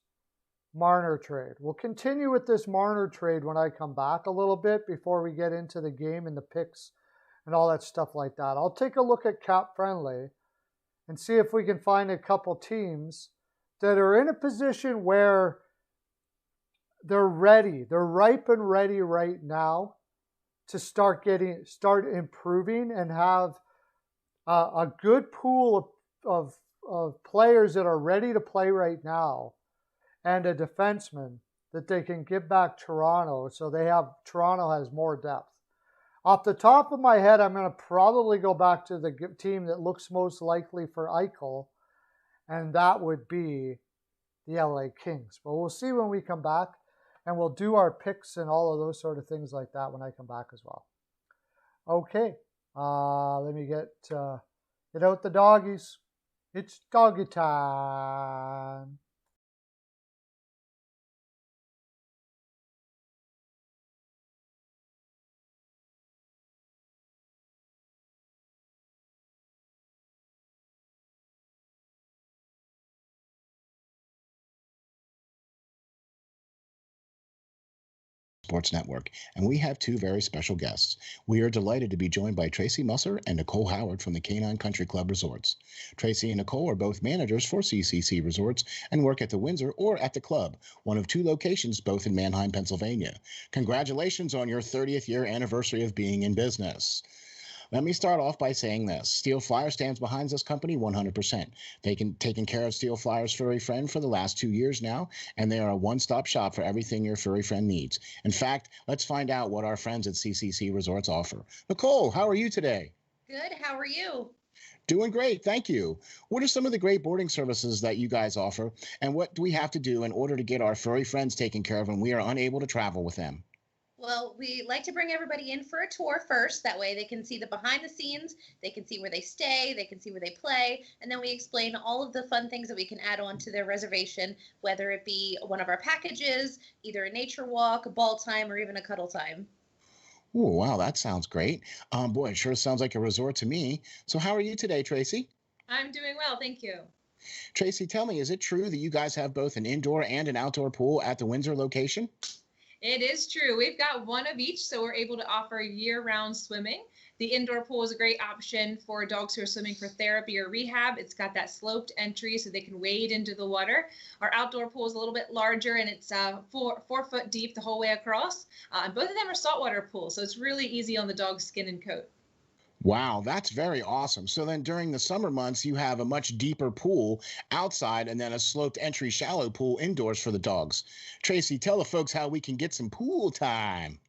Marner trade. We'll continue with this Marner trade when I come back a little bit before we get into the game and the picks and all that stuff like that. I'll take a look at Cap Friendly and see if we can find a couple teams that are in a position where they're ready. They're ripe and ready right now to start improving and have a good pool of players that are ready to play right now, and a defenseman that they can give back Toronto, so Toronto has more depth. Off the top of my head, I'm going to probably go back to the team that looks most likely for Eichel, and that would be the LA Kings. But we'll see when we come back, and we'll do our picks and all of those sort of things like that when I come back as well. Okay, let me get out the doggies. It's doggy time. Sports Network, and we have two very special guests. We are delighted to be joined by Tracy Musser and Nicole Howard from the Canine Country Club Resorts. Tracy and Nicole are both managers for CCC Resorts and work at the Windsor or at the club, one of two locations both in Manheim, Pennsylvania. Congratulations on your 30th year anniversary of being in business. Let me start off by saying this. Steel Flyer stands behind this company 100%. Taken care of Steel Flyer's furry friend for the last 2 years now, and they are a one-stop shop for everything your furry friend needs. In fact, let's find out what our friends at CCC Resorts offer. Nicole, how are you today? Good. How are you? Doing great, thank you. What are some of the great boarding services that you guys offer, and what do we have to do in order to get our furry friends taken care of when we are unable to travel with them? Well, we like to bring everybody in for a tour first. That way they can see the behind the scenes, they can see where they stay, they can see where they play, and then we explain all of the fun things that we can add on to their reservation, whether it be one of our packages, either a nature walk, a ball time, or even a cuddle time. Oh, wow, that sounds great. Boy, it sure sounds like a resort to me. So, how are you today, Tracy? I'm doing well, thank you. Tracy, tell me, is it true that you guys have both an indoor and an outdoor pool at the Windsor location? It is true. We've got one of each, so we're able to offer year-round swimming. The indoor pool is a great option for dogs who are swimming for therapy or rehab. It's got that sloped entry so they can wade into the water. Our outdoor pool is a little bit larger, and it's 4 foot deep the whole way across. And both of them are saltwater pools, so it's really easy on the dog's skin and coat. Wow, that's very awesome. So then during the summer months, you have a much deeper pool outside and then a sloped entry shallow pool indoors for the dogs. Tracy, tell the folks how we can get some pool time.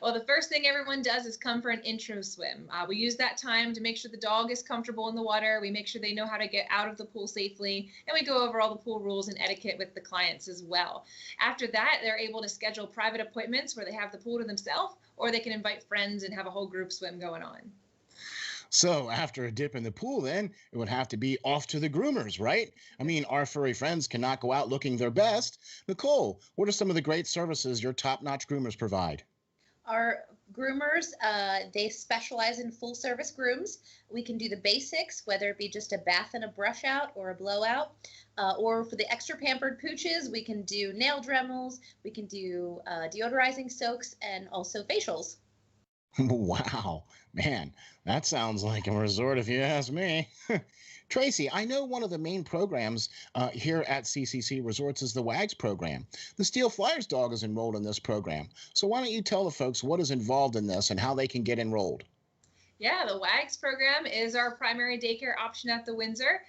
Well, the first thing everyone does is come for an intro swim. We use that time to make sure the dog is comfortable in the water. We make sure they know how to get out of the pool safely, and we go over all the pool rules and etiquette with the clients as well. After that, they're able to schedule private appointments where they have the pool to themselves, or they can invite friends and have a whole group swim going on. So after a dip in the pool, then it would have to be off to the groomers, right? I mean, our furry friends cannot go out looking their best. Nicole, what are some of the great services your top notch groomers provide? Our groomers, they specialize in full service grooms. We can do the basics, whether it be just a bath and a brush out or a blowout. Or for the extra pampered pooches, we can do nail dremels, we can do deodorizing soaks, and also facials. Wow, man, that sounds like a resort if you ask me. Tracy, I know one of the main programs here at CCC Resorts is the WAGS program. The Steel Flyers dog is enrolled in this program. So why don't you tell the folks what is involved in this and how they can get enrolled? Yeah, the WAGS program is our primary daycare option at the Windsor.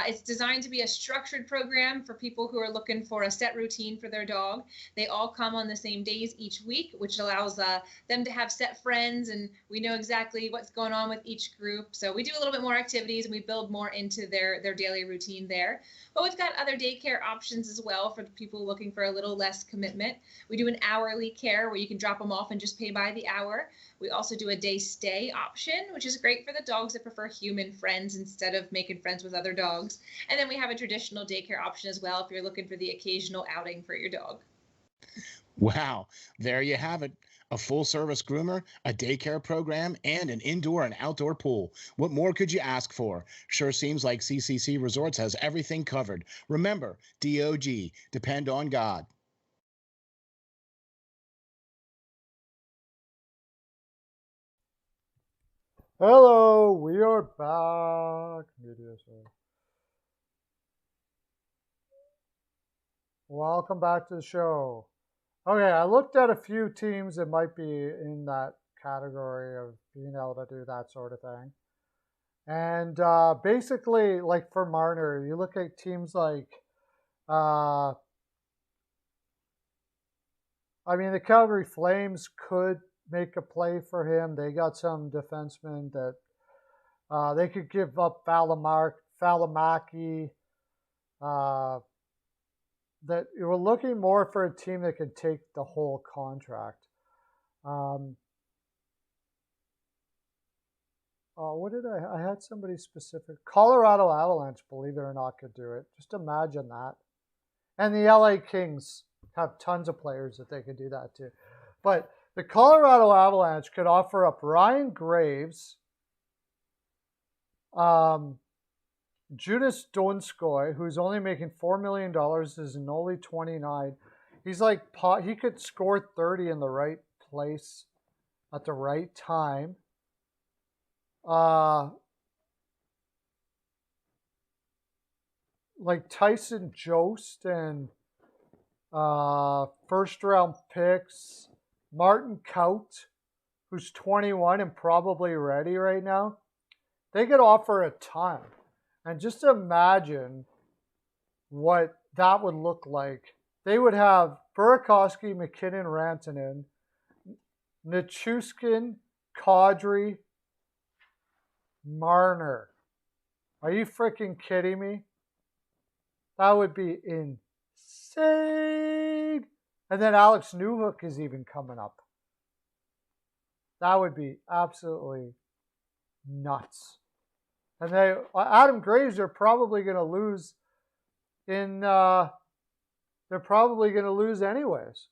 It's designed to be a structured program for people who are looking for a set routine for their dog. They all come on the same days each week, which allows them to have set friends, and we know exactly what's going on with each group. So we do a little bit more activities and we build more into their daily routine there. But we've got other daycare options as well for people looking for a little less commitment. We do an hourly care where you can drop them off and just pay by the hour. We also do a day stay option, which is great for the dogs that prefer human friends instead of making friends with other dogs. And then we have a traditional daycare option as well if you're looking for the occasional outing for your dog. Wow, there you have it. A full service groomer, a daycare program, and an indoor and outdoor pool. What more could you ask for? Sure seems like CCC Resorts has everything covered. Remember, DOG, depend on God. Hello, we are back. Welcome back to the show. Okay, I looked at a few teams that might be in that category of being able to do that sort of thing. And basically, like for Marner, you look at teams like, uh, the Calgary Flames could make a play for him. They got some defensemen that they could give up Falamaki. That we're looking more for a team that can take the whole contract. What did I had somebody specific. Colorado Avalanche, believe it or not, could do it. Just imagine that. And the LA Kings have tons of players that they could do that too. But the Colorado Avalanche could offer up Ryan Graves, Judas Donskoy, who's only making $4 million, is only 29. He's like, he could score 30 in the right place at the right time. Like Tyson Jost and first round picks, Martin Kaut, who's 21 and probably ready right now. They could offer a ton. And just imagine what that would look like. They would have Burakovsky, McKinnon, Rantanen, Nichushkin, Kadri, Marner. Are you freaking kidding me? That would be insane. And then Alex Newhook is even coming up. That would be absolutely nuts. And Adam Graves, they're probably going to lose they're probably going to lose anyways.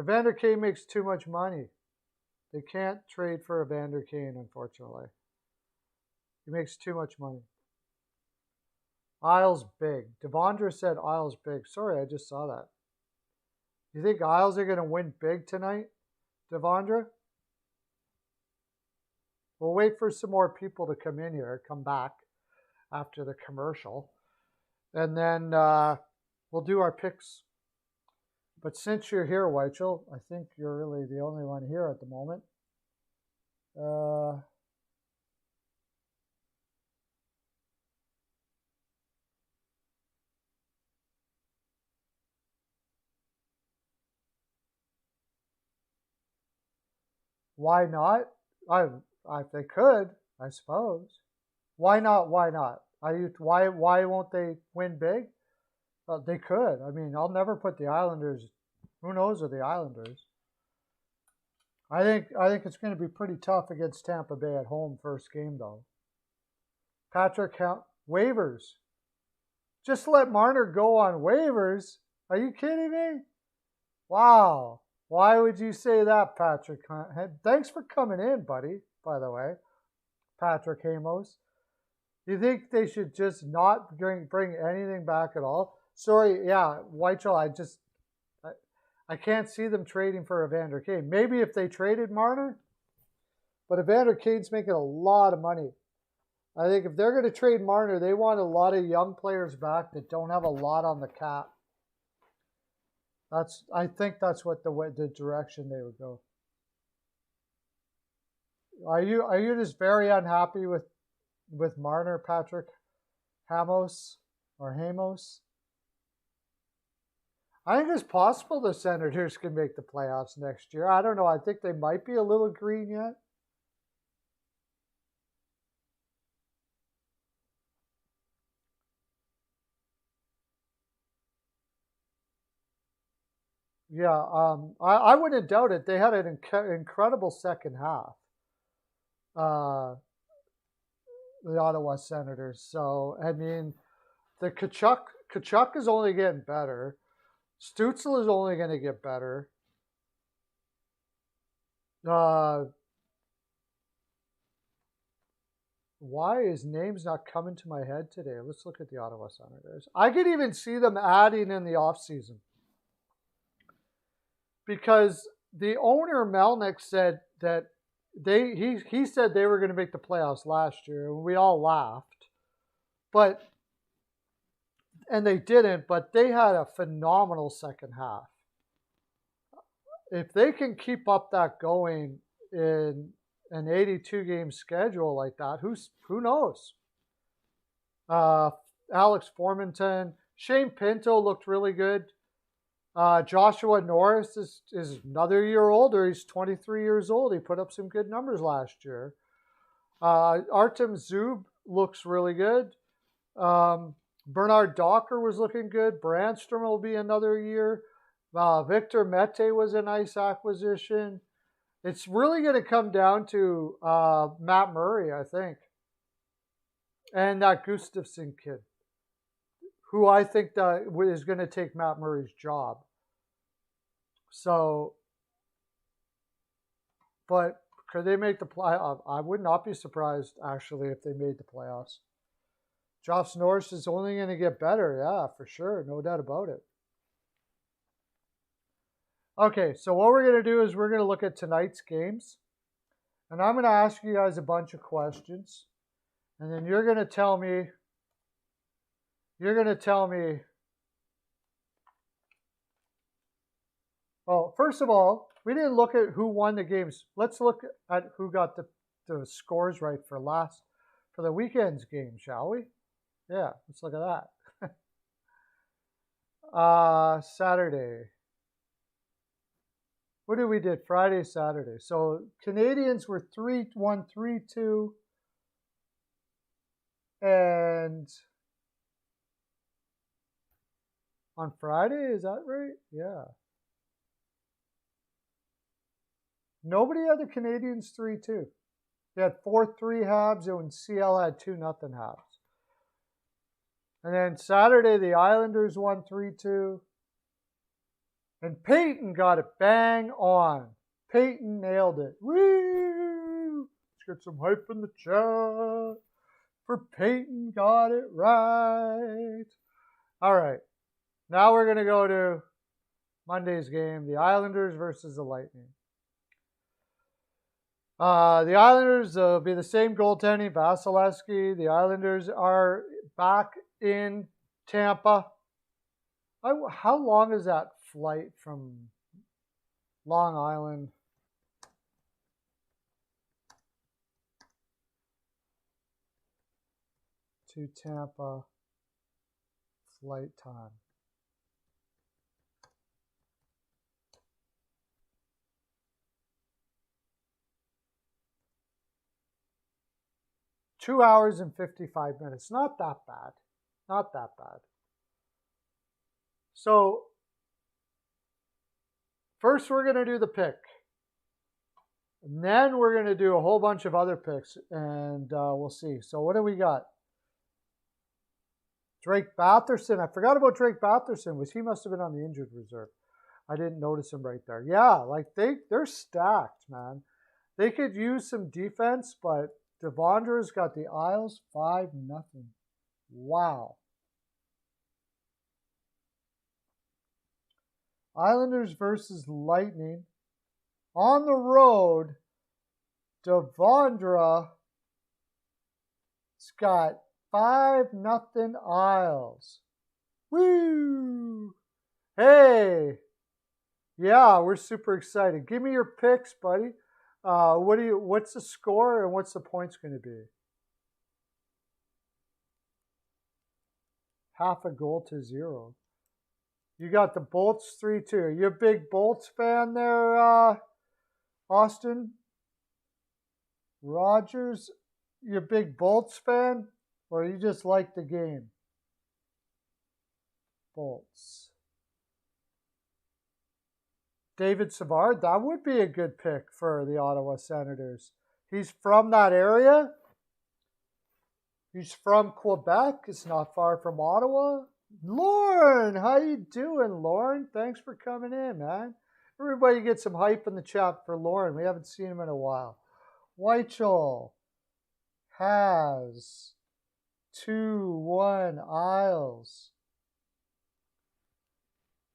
Evander Kane makes too much money. They can't trade for Evander Kane, unfortunately. He makes too much money. Isles big. Devondra said Isles big. Sorry, I just saw that. Do you think Isles are going to win big tonight, Devondra? We'll wait for some more people to come in here, come back after the commercial. And then we'll do our picks. But since you're here, Weichel, I think you're really the only one here at the moment. Why not? They could, I suppose. Why not? Why not? Why won't they win big? They could. I'll never put the Islanders. Who knows with the Islanders? I think it's going to be pretty tough against Tampa Bay at home first game though. Patrick waivers. Just let Marner go on waivers. Are you kidding me? Wow. Why would you say that, Patrick? Thanks for coming in, buddy, by the way. Patrick Hamos. Do you think they should just not bring anything back at all? Sorry, yeah, Weichel, I can't see them trading for Evander Kane. Maybe if they traded Marner, but Evander Kane's making a lot of money. I think if they're going to trade Marner, they want a lot of young players back that don't have a lot on the cap. I think that's what the direction they would go. Are you just very unhappy with Marner, Patrick Hamos or Hamos? I think it's possible the Senators can make the playoffs next year. I don't know. I think they might be a little green yet. Yeah, I wouldn't doubt it. They had an incredible second half. The Ottawa Senators. So, the Kachuk is only getting better. Stützle is only going to get better. Why his name's not coming to my head today? Let's look at the Ottawa Senators. I could even see them adding in the offseason. Because the owner, Melnick, said that he said they were going to make the playoffs last year, and we all laughed. But and they didn't, but they had a phenomenal second half. If they can keep up that going in an 82-game schedule like that, who knows? Alex Formanton, Shane Pinto looked really good. Joshua Norris is another year older. He's 23 years old. He put up some good numbers last year. Artem Zub looks really good. Bernard Docker was looking good. Brandstrom will be another year. Victor Mete was a nice acquisition. It's really going to come down to Matt Murray, I think, and that Gustafsson kid, who I think that is going to take Matt Murray's job. So, but could they make the playoffs? I would not be surprised, actually, if they made the playoffs. Josh Norris is only going to get better, yeah, for sure, no doubt about it. Okay, so what we're going to do is we're going to look at tonight's games, and I'm going to ask you guys a bunch of questions, and then you're going to tell me, well, first of all, we didn't look at who won the games. Let's look at who got the scores right for the weekend's game, shall we? Yeah, let's look at that. Saturday. What did we did? Friday, Saturday. So Canadians were 3-1, 3-2. And on Friday, is that right? Yeah. Nobody had the Canadians 3-2. They had 4-3 Habs, and CL had 2-0 Habs. And then Saturday, the Islanders won 3-2. And Peyton got it bang on. Peyton nailed it. Woo! Let's get some hype in the chat. For Peyton got it right. All right. Now we're going to go to Monday's game, the Islanders versus the Lightning. The Islanders will be the same goaltending, Vasilevsky. The Islanders are back in Tampa. How long is that flight from Long Island? To Tampa flight time. Two hours and 55 minutes. Not that bad. Not that bad. So, first we're going to do the pick. And then we're going to do a whole bunch of other picks, and we'll see. So, what do we got? Drake Batherson. I forgot about Drake Batherson. He must have been on the injured reserve. I didn't notice him right there. Yeah, like they're stacked, man. They could use some defense, but Devondra's got the Isles 5-0. Wow. Islanders versus Lightning. On the road, Devondra's got 5-0 Isles. Woo! Hey! Yeah, we're super excited. Give me your picks, buddy. What's the score and what's the points going to be? 0.5-0. You got the Bolts 3-2. You a big Bolts fan there, Austin? Rogers? You a big Bolts fan? Or you just like the game? Bolts. David Savard, that would be a good pick for the Ottawa Senators. He's from that area. He's from Quebec. It's not far from Ottawa. Lauren, how you doing, Lauren? Thanks for coming in, man. Everybody get some hype in the chat for Lauren. We haven't seen him in a while. Weichel has 2-1 Isles.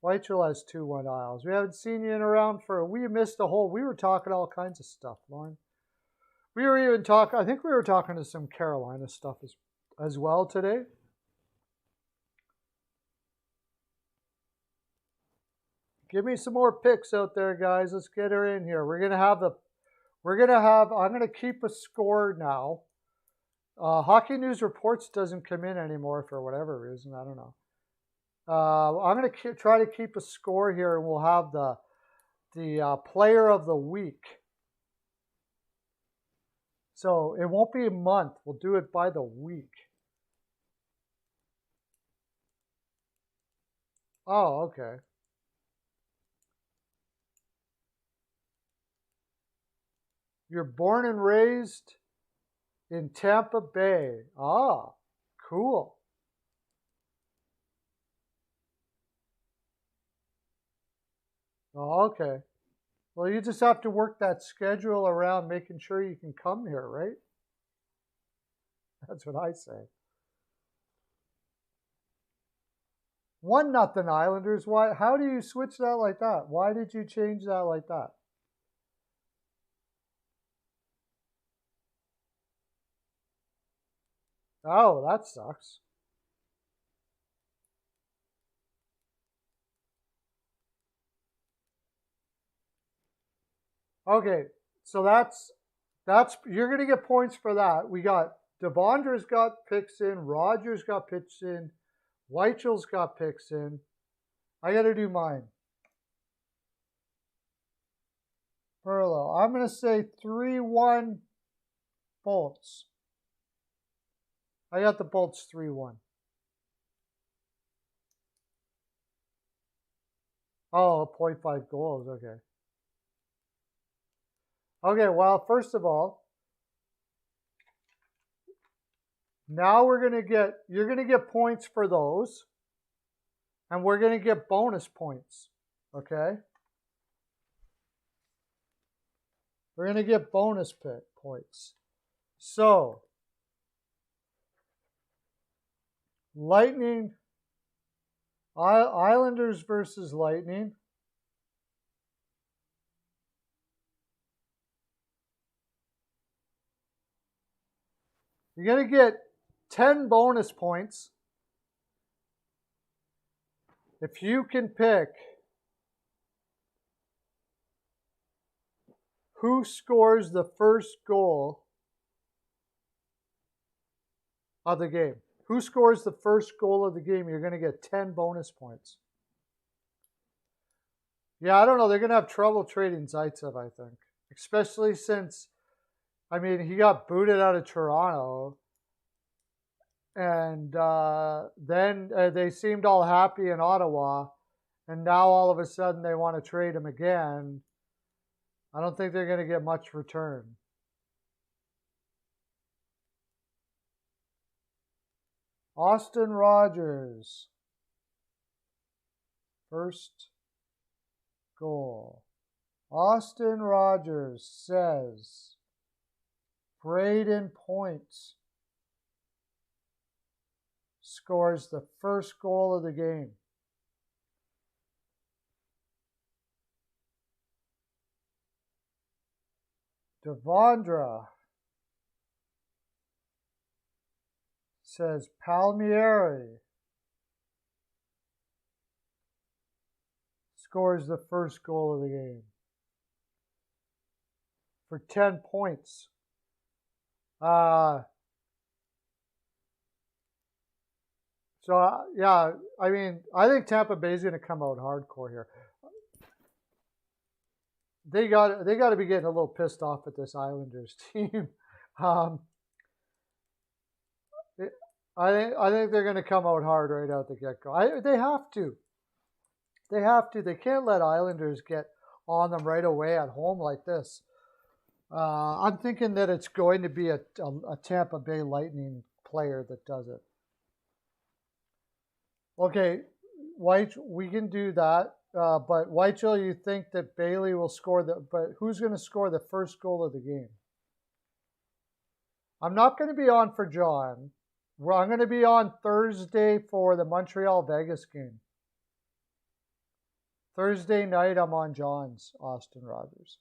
Weichel has 2-1 Isles. We haven't seen you in around we missed the whole, we were talking all kinds of stuff, Lauren. We were even talking, I think we were talking to some Carolina stuff as well today. Give me some more picks out there, guys. Let's get her in here. I'm gonna keep a score now. Hockey News Reports doesn't come in anymore for whatever reason. I don't know. I'm going to try to keep a score here, and we'll have the player of the week. So it won't be a month. We'll do it by the week. Oh, okay. You're born and raised in Tampa Bay. Ah, cool. Oh, okay. Well, you just have to work that schedule around making sure you can come here, right? That's what I say. 1-0 Islanders. Why? How do you switch that like that? Why did you change that like that? Oh, that sucks. Okay, so that's you're gonna get points for that. We got Devondra's got picks in, Rogers got picks in, Weichel's got picks in. I gotta do mine. Pearlo. I'm gonna say 3-1 Bolts. I got the Bolts 3-1. Oh, 0.5 goals, okay. Okay, well, first of all, now you're going to get points for those, and we're going to get bonus points, okay? We're going to get bonus points. So, Lightning, Islanders versus Lightning. You're going to get 10 bonus points if you can pick who scores the first goal of the game. Who scores the first goal of the game, you're going to get 10 bonus points. Yeah, I don't know. They're going to have trouble trading Zaitsev, I think. Especially since, I mean, he got booted out of Toronto. And then they seemed all happy in Ottawa. And now all of a sudden they want to trade him again. I don't think they're going to get much return. Austin Rogers. First goal. Austin Rogers says Braden Point scores the first goal of the game. Devondra says Palmieri scores the first goal of the game for 10 points. Yeah, I mean, I think Tampa Bay's going to come out hardcore here. They got to be getting a little pissed off at this Islanders team. I think they're going to come out hard right out the get-go. They have to. They have to. They can't let Islanders get on them right away at home like this. I'm thinking that it's going to be a Tampa Bay Lightning player that does it. Okay, we can do that. But Weichel, you think that Bailey will score but who's going to score the first goal of the game? I'm not going to be on for John. I'm going to be on Thursday for the Montreal-Vegas game. Thursday night, I'm on John's, Austin Rogers.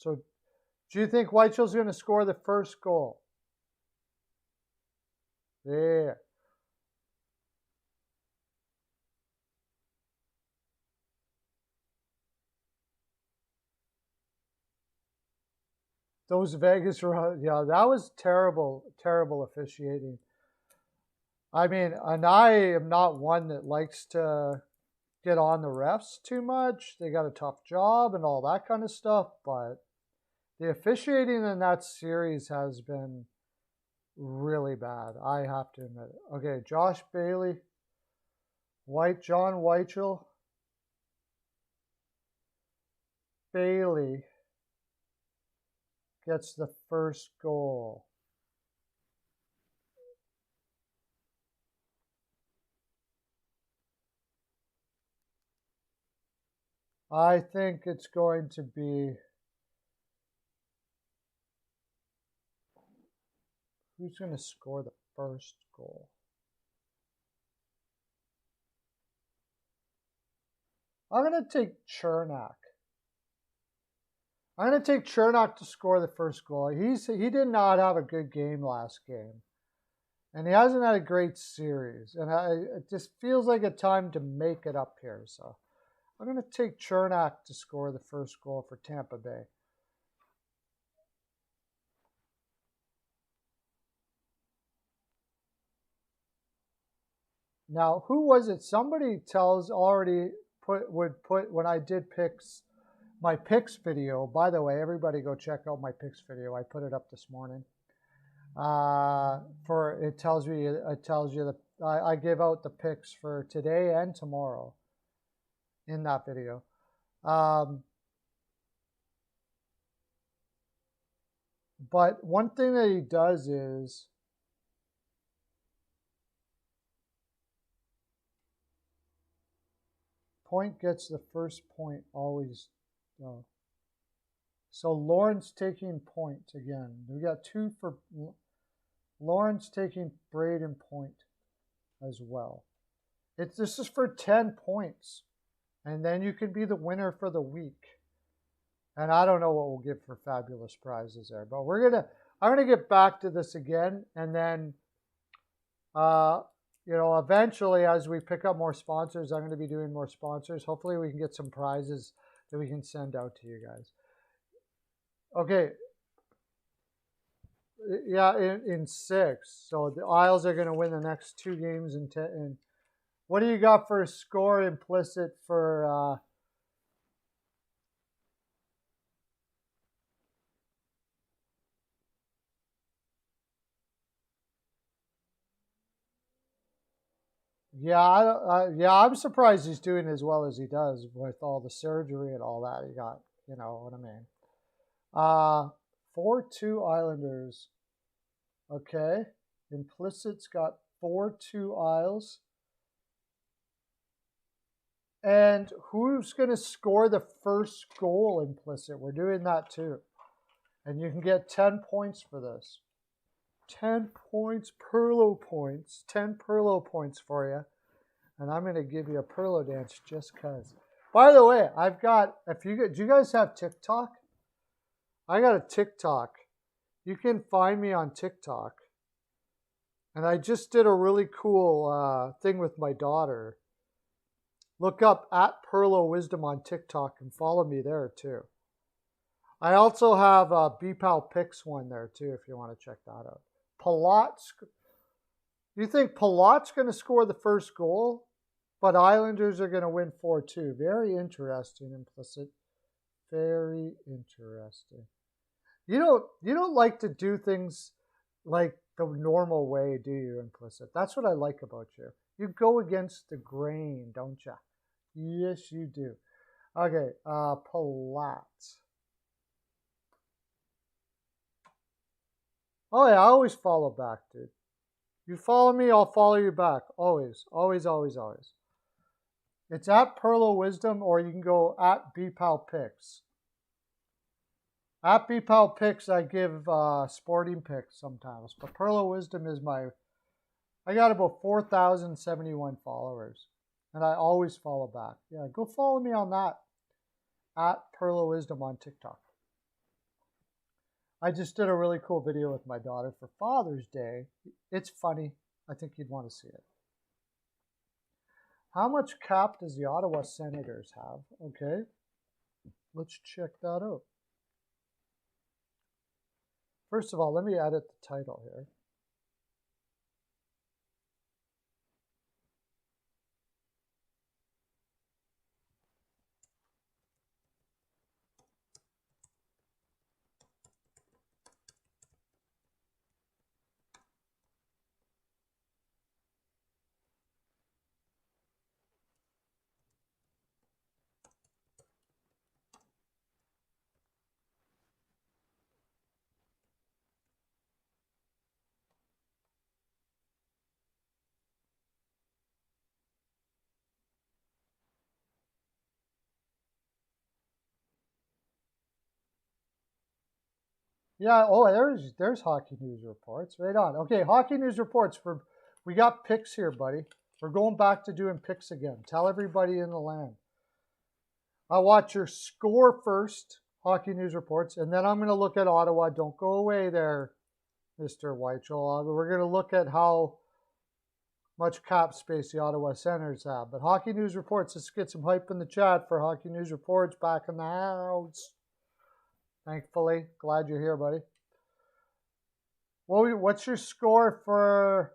So do you think Whiteshell's going to score the first goal? Yeah. Those Vegas, yeah, that was terrible, terrible officiating. I mean, and I am not one that likes to get on the refs too much. They got a tough job and all that kind of stuff, but the officiating in that series has been really bad. I have to admit it. Okay, Josh Bailey, John Weichel, Bailey gets the first goal. I think it's going to be, who's going to score the first goal? I'm going to take Chernak. I'm going to take Chernak to score the first goal. He did not have a good game last game. And he hasn't had a great series. And it just feels like a time to make it up here. So I'm going to take Chernak to score the first goal for Tampa Bay. Now, who was it? Somebody would put when I did picks, my picks video. By the way, everybody go check out my picks video. I put it up this morning. It tells you that I give out the picks for today and tomorrow in that video. But one thing that he does is point gets the first point always. So Lawrence taking point again. We got 2 for Lawrence taking Braden point as well. This is for 10 points. And then you can be the winner for the week. And I don't know what we'll give for fabulous prizes there. But I'm gonna get back to this again. And then eventually as we pick up more sponsors, I'm going to be doing more sponsors. Hopefully we can get some prizes that we can send out to you guys. Okay. Yeah, in 6. So the Isles are going to win the next 2 games in 10. And what do you got for a score implicit for I'm surprised he's doing as well as he does with all the surgery and all that he got. You know what I mean? 4-2 Islanders. Okay. Implicit's got 4-2 Isles. And who's going to score the first goal implicit? We're doing that too. And you can get 10 points for this. 10 points, Pearlo points. 10 Pearlo points for you. And I'm going to give you a Pearlo dance just because. By the way, do you guys have TikTok? I got a TikTok. You can find me on TikTok. And I just did a really cool thing with my daughter. Look up @PearloWisdom on TikTok and follow me there too. I also have a BPAL Picks one there too if you want to check that out. You think Palat's going to score the first goal, but Islanders are going to win 4-2. Very interesting, implicit. Very interesting. You don't like to do things like the normal way, do you, implicit? That's what I like about you. You go against the grain, don't you? Yes, you do. Okay, Palat. Oh, yeah, I always follow back, dude. You follow me, I'll follow you back. Always, always, always, always. It's @PearloWisdom, or you can go @BPALPicks. @BPALPicks, I give sporting picks sometimes. But PearloWisdom is I got about 4,071 followers. And I always follow back. Yeah, go follow me on that. @PearloWisdom on TikTok. I just did a really cool video with my daughter for Father's Day. It's funny. I think you'd want to see it. How much cap does the Ottawa Senators have? Okay, let's check that out. First of all, let me edit the title here. Yeah, oh, there's hockey news reports. Right on. Okay, hockey news reports. We got picks here, buddy. We're going back to doing picks again. Tell everybody in the land. I'll watch your score first, hockey news reports, and then I'm going to look at Ottawa. Don't go away there, Mr. Weichel. We're going to look at how much cap space the Ottawa Senators have. But hockey news reports, let's get some hype in the chat for hockey news reports back in the house. Thankfully, glad you're here, buddy. What's your score for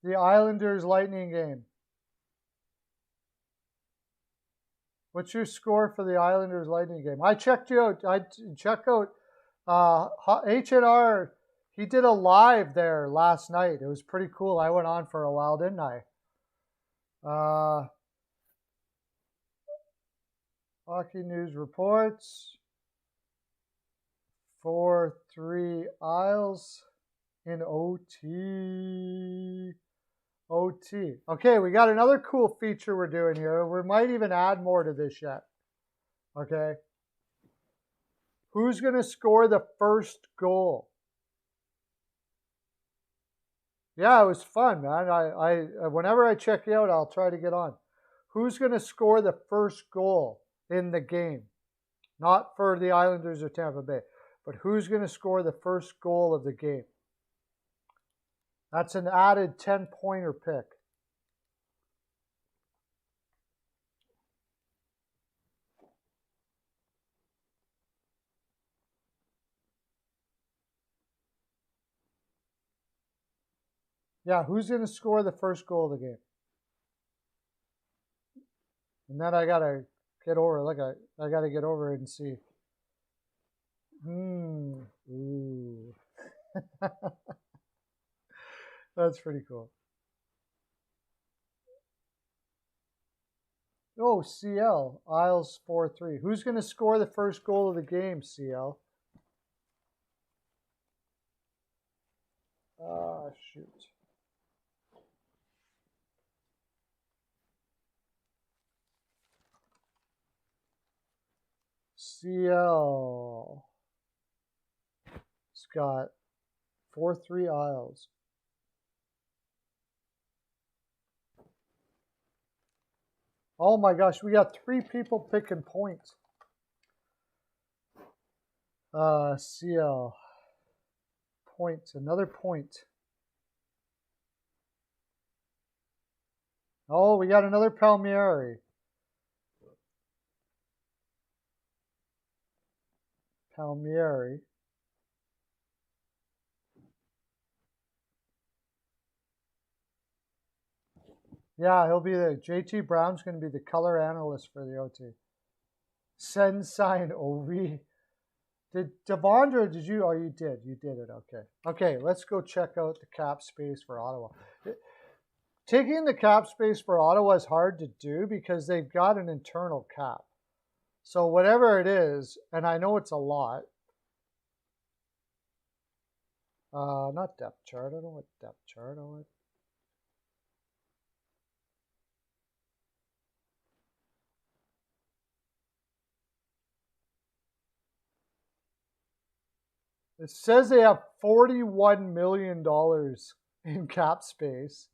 the Islanders Lightning game? What's your score for the Islanders Lightning game? I checked you out. I check out HNR. He did a live there last night. It was pretty cool. I went on for a while, didn't I? Hockey news reports. 4-3 Isles in OT. OT. Okay, we got another cool feature we're doing here. We might even add more to this yet. Okay. Who's going to score the first goal? Yeah, it was fun, man. I whenever I check you out, I'll try to get on. Who's going to score the first goal in the game? Not for the Islanders or Tampa Bay, but who's going to score the first goal of the game? That's an added 10-pointer pick. Yeah, who's going to score the first goal of the game? And then I got to get over, I got to get over it and see. Ooh. That's pretty cool. Oh, CL, Isles 4-3. Who's going to score the first goal of the game, CL? Shoot. CL. Scott. 4-3 Isles. Oh my gosh, we got 3 people picking points. CL. Point, another point. Oh, we got another Palmieri. Palmieri. Yeah, he'll be the JT Brown's going to be the color analyst for the OT. Send sign OV. Did Devondra, did you? Oh, you did. You did it. Okay. Okay, let's go check out the cap space for Ottawa. Taking the cap space for Ottawa is hard to do because they've got an internal cap. So whatever it is, and I know it's a lot. Not depth chart. I don't know what depth chart I want. It says they have $41 million in cap space.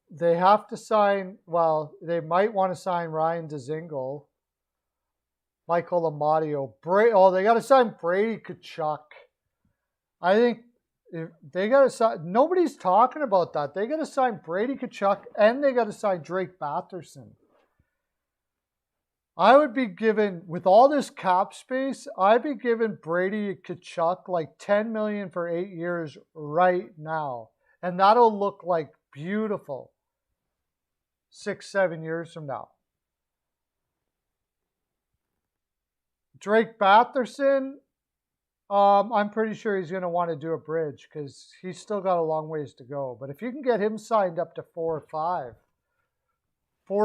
They have to sign, well, they might want to sign Ryan Dzingel. Michael Amadio. They got to sign Brady Kachuk. I think if they got to sign. Nobody's talking about that. They got to sign Brady Kachuk and they got to sign Drake Batherson. I would be given, with all this cap space, I'd be giving Brady Kachuk like $10 million for 8 years right now. And that'll look like beautiful 6-7 years from now. Drake Batherson, I'm pretty sure he's going to want to do a bridge because he's still got a long ways to go. But if you can get him signed up to 4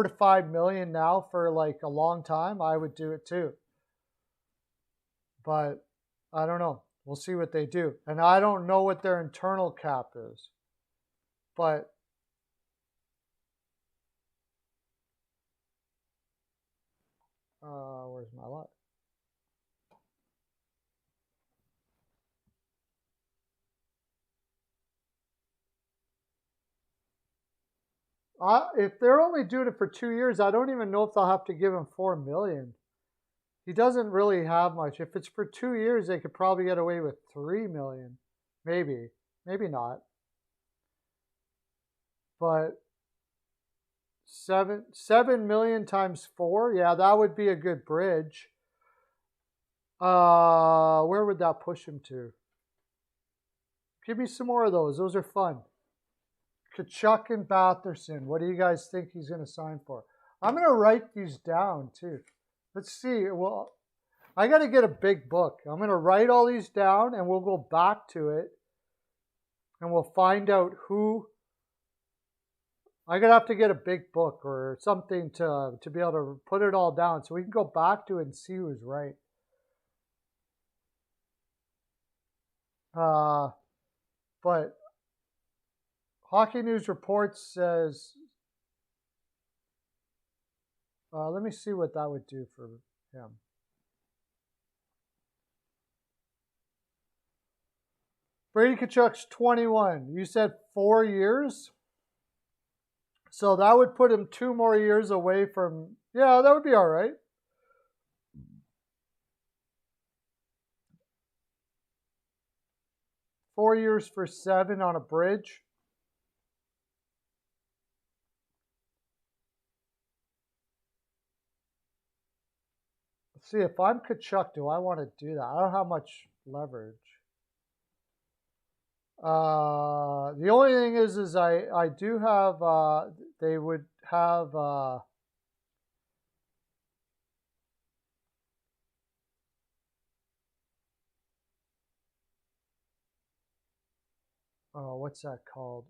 to 5 million now for like a long time, I would do it too. But I don't know. We'll see what they do. And I don't know what their internal cap is. But where's my lot? If they're only doing it for 2 years, I don't even know if they'll have to give him $4 million. He doesn't really have much. If it's for 2 years, they could probably get away with $3 million, maybe not. But $7 million times 4, yeah, that would be a good bridge. Where would that push him to? Give me some more of those. Those are fun. Kachuk and Batherson. What do you guys think he's going to sign for? I'm going to write these down too. Let's see. Well, I got to get a big book. I'm going to write all these down and we'll go back to it and we'll find out who. I'm going to have to get a big book or something to be able to put it all down so we can go back to it and see who's right. But Hockey News Reports says, let me see what that would do for him. Brady Kachuk's 21. You said 4 years? So that would put him 2 more years away from, yeah, that would be all right. Four years for 7 on a bridge. Let's see, if I'm Kachuk, do I want to do that? I don't have much leverage. The only thing is I do have, they would have, what's that called?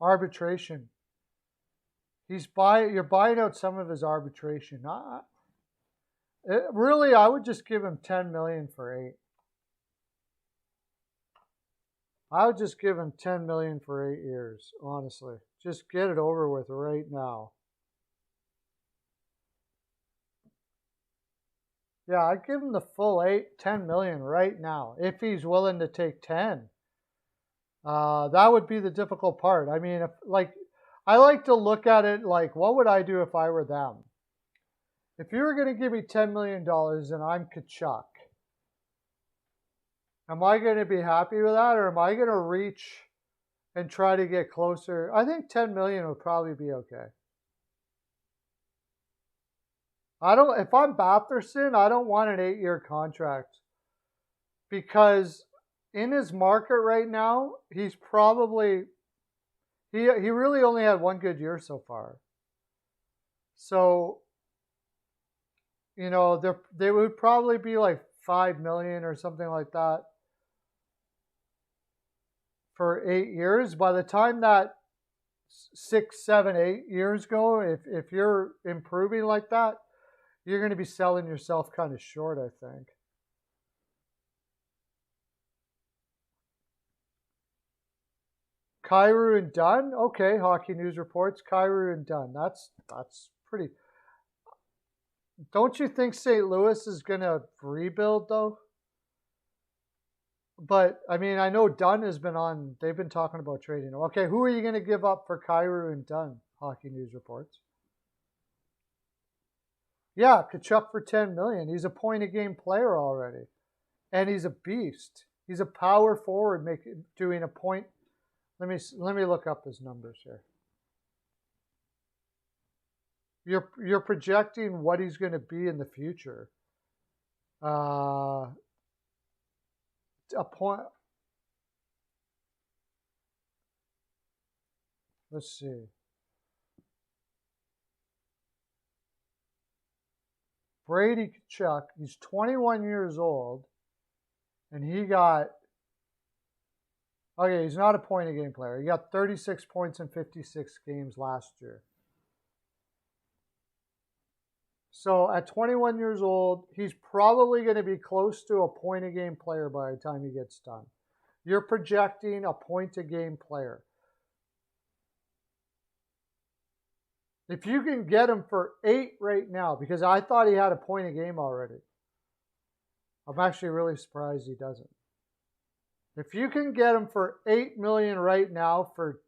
Arbitration. You're buying out some of his arbitration. Really, I would just give him $10 million for 8. I would just give him $10 million for 8 years, honestly. Just get it over with right now. Yeah, I'd give him the full $10 million right now if he's willing to take 10. That would be the difficult part. I mean, I like to look at it like, what would I do if I were them? If you were going to give me $10 million and I'm Kachuk, am I going to be happy with that, or am I going to reach and try to get closer? I think $10 million would probably be okay. If I'm Batherson, I don't want an 8-year contract because in his market right now, he's probably, he really only had 1 good year so far. So, you know, they would probably be like $5 million or something like that for 8 years. By the time that 6, 7, 8 years go, if you're improving like that, you're going to be selling yourself kind of short, I think. Kyrou and Dunn? Okay, Hockey News Reports. Kyrou and Dunn. That's pretty. Don't you think St. Louis is going to rebuild, though? but I mean, I know Dunn has been on. They've been talking about trading him. Okay, who are you going to give up for Kyrou and Dunn? Hockey News reports. Yeah, Kachuk for $10 million. He's a point a game player already, and he's a beast. He's a power forward, doing a point. Let me look up his numbers here. You're projecting what he's going to be in the future. A point. Let's see. Brady Kachuk, he's 21 years old, and he got, okay, he's not a point a game player. He got 36 points in 56 games last year. So at 21 years old, he's probably going to be close to a point a game player by the time he gets done. You're projecting a point a game player. If you can get him for 8 right now, because I thought he had a point a game already. I'm actually really surprised he doesn't. If you can get him for $8 million right now for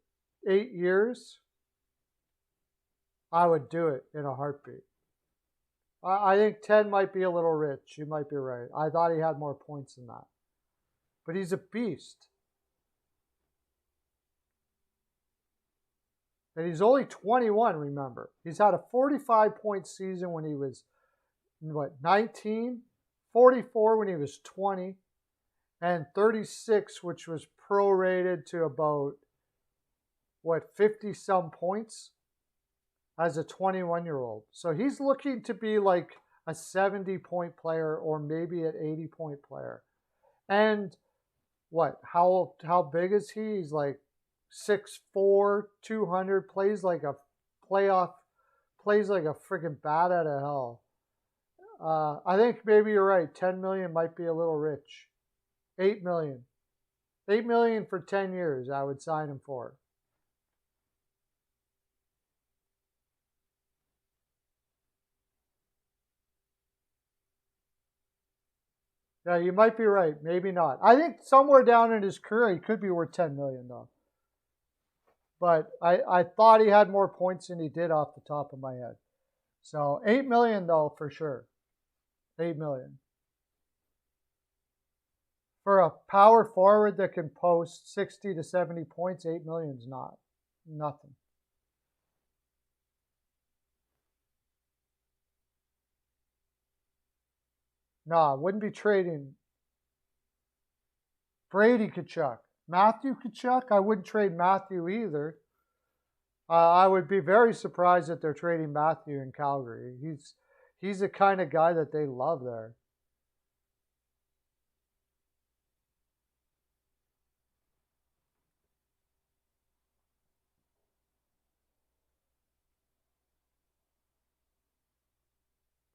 8 years, I would do it in a heartbeat. I think 10 might be a little rich. You might be right. I thought he had more points than that. But he's a beast. And he's only 21, remember. He's had a 45-point season when he was, 19? 44 when he was 20. And 36, which was prorated to about, 50-some points as a 21-year-old. So he's looking to be like a 70-point player or maybe an 80-point player. And how big is he? He's like 6'4", 200, plays like a freaking bat out of hell. I think maybe you're right. 10 million might be a little rich. 8 million. 8 million for 10 years, I would sign him for. Yeah, you might be right. Maybe not. I think somewhere down in his career, he could be worth 10 million, though. But I thought he had more points than he did off the top of my head. So 8 million, though, for sure. 8 million. For a power forward that can post 60 to 70 points, 8 million is not. Nothing. No, I wouldn't be trading Brady Kachuk. Matthew Kachuk, I wouldn't trade Matthew either. I would be very surprised that they're trading Matthew in Calgary. He's the kind of guy that they love there.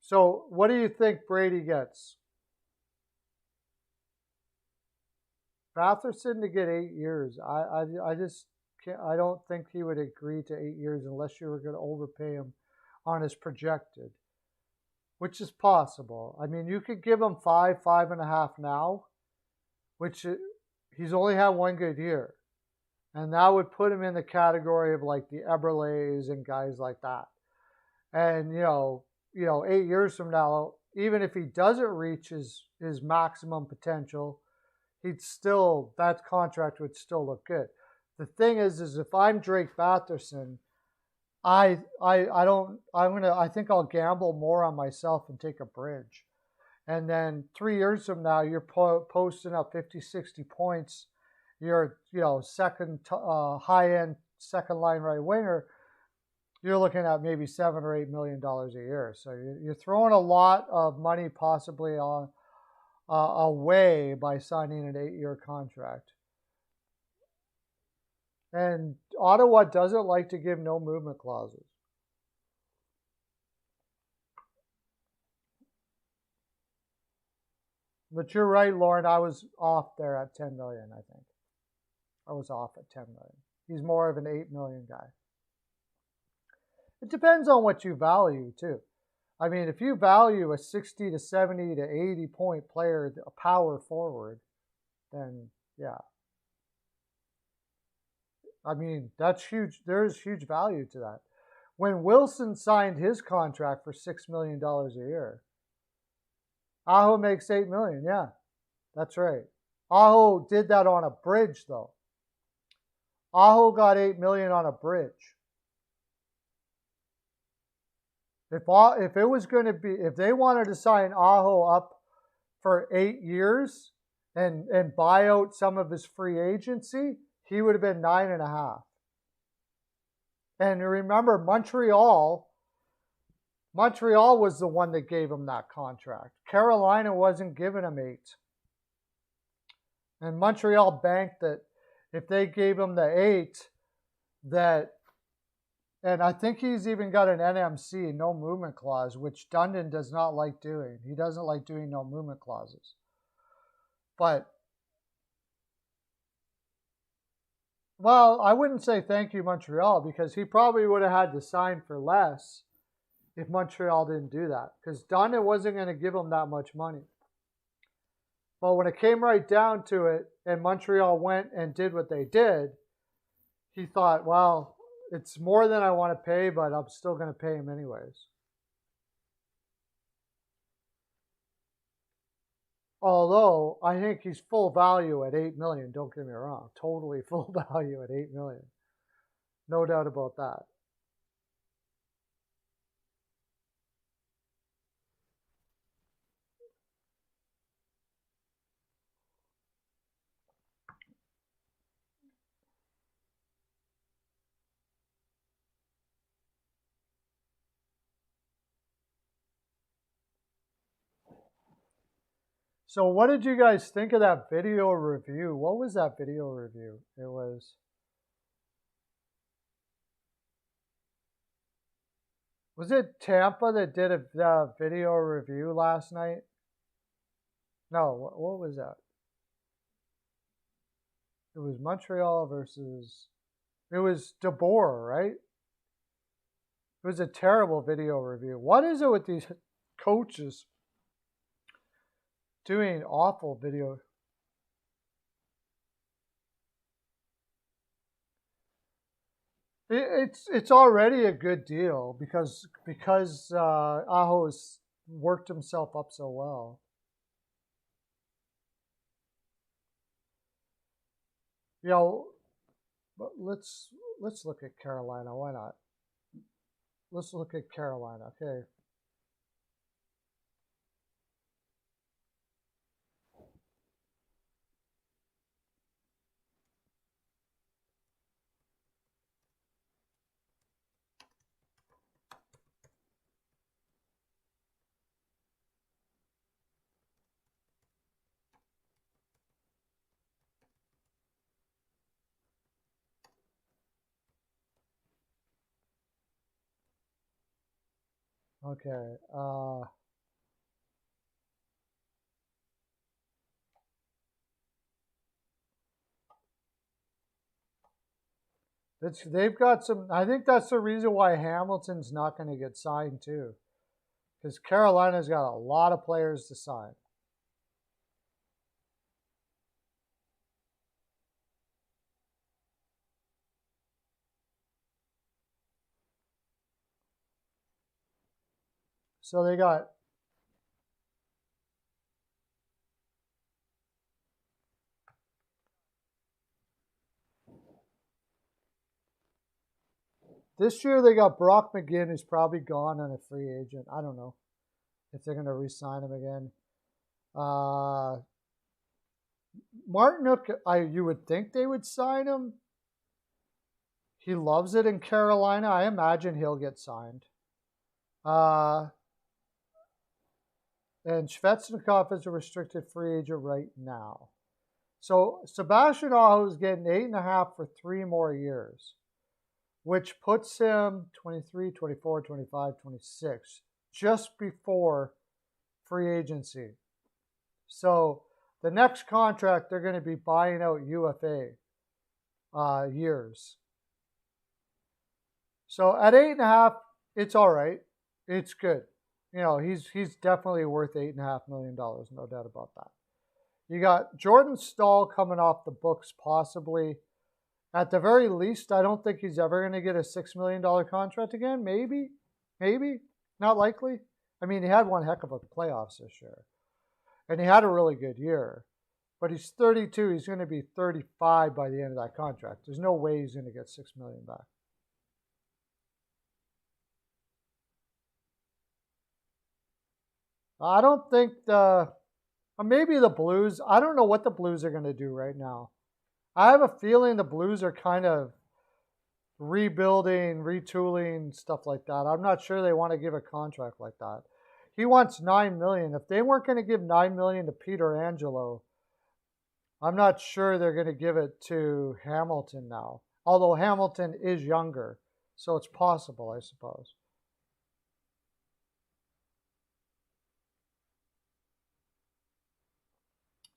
So what do you think Brady gets? Batherson to get 8 years. I just can't, I don't think he would agree to 8 years unless you were going to overpay him on his projected, which is possible. I mean, you could give him 5.5 now, which he's only had one good year. And that would put him in the category of like the Eberles and guys like that. And, 8 years from now, even if he doesn't reach his maximum potential, that contract would still look good. The thing is if I'm Drake Batherson, I think I'll gamble more on myself and take a bridge. And then 3 years from now, you're posting up 50, 60 points. You're, second high-end second line right winger. You're looking at maybe $7 or $8 million a year. So you're throwing a lot of money possibly on away by signing an 8-year contract. And Ottawa doesn't like to give no movement clauses. But you're right, Lauren. I was off there at 10 million, I think. I was off at 10 million. He's more of an 8 million guy. It depends on what you value, too. I mean, if you value a 60 to 70 to 80 point player, a power forward, then yeah. I mean, that's huge. There's huge value to that. When Wilson signed his contract for $6 million a year, Aho makes $8 million. Yeah, that's right. Aho did that on a bridge, though. Aho got $8 million on a bridge. If it was going to be, if they wanted to sign Aho up for 8 years and buy out some of his free agency, he would have been 9.5. And remember, Montreal was the one that gave him that contract. Carolina wasn't giving him 8. And Montreal banked that if they gave him the 8, that, and I think he's even got an NMC, no movement clause, which Dundon does not like doing. He doesn't like doing no movement clauses. But, well, I wouldn't say thank you, Montreal, because he probably would have had to sign for less if Montreal didn't do that, because Dundon wasn't going to give him that much money. But when it came right down to it, and Montreal went and did what they did, he thought, well, it's more than I want to pay, but I'm still going to pay him anyways. Although I think he's full value at $8 million. Don't get me wrong, totally full value at $8 million, no doubt about that. So what did you guys think of that video review? What was that video review? Was it Tampa that did a video review last night? No, what was that? It was Montreal versus, it was DeBoer, right? It was a terrible video review. What is it with these coaches doing awful video? It's already a good deal because Aho's worked himself up so well. You know, but let's look at Carolina. Why not? Let's look at Carolina. Okay. Okay. They've got some. I think that's the reason why Hamilton's not going to get signed too, because Carolina's got a lot of players to sign. So they got this year. They got Brock McGinn, who's probably gone on a free agent. I don't know if they're going to re-sign him again. Martinook, you would think they would sign him. He loves it in Carolina. I imagine he'll get signed. And Svechnikov is a restricted free agent right now. So Sebastian Aho is getting 8.5 for 3 more years, which puts him 23, 24, 25, 26, just before free agency. So the next contract, they're going to be buying out UFA years. So at 8.5, it's all right. It's good. You know, he's definitely worth $8.5 million, no doubt about that. You got Jordan Staal coming off the books, possibly. At the very least, I don't think he's ever going to get a $6 million contract again. Maybe. Not likely. I mean, he had one heck of a playoffs this year. And he had a really good year. But he's 32. He's going to be 35 by the end of that contract. There's no way he's going to get $6 million back. I don't think maybe the Blues. I don't know what the Blues are going to do right now. I have a feeling the Blues are kind of rebuilding, retooling, stuff like that. I'm not sure they want to give a contract like that. He wants $9 million. If they weren't going to give $9 million to Peter Angelo, I'm not sure they're going to give it to Hamilton now. Although Hamilton is younger, so it's possible, I suppose.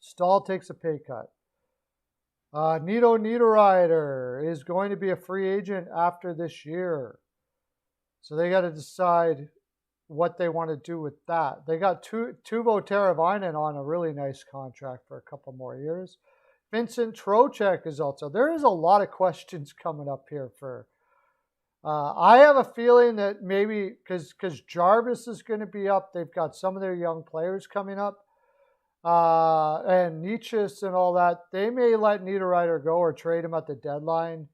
Staal takes a pay cut. Nito Niederreiter is going to be a free agent after this year. So they got to decide what they want to do with that. They got Teuvo Teravainen on a really nice contract for a couple more years. Vincent Trocheck is also. There is a lot of questions coming up here for. I have a feeling that maybe because Jarvis is going to be up, they've got some of their young players coming up. And Nietzsche and all that, they may let Niederreiter go or trade him at the deadline.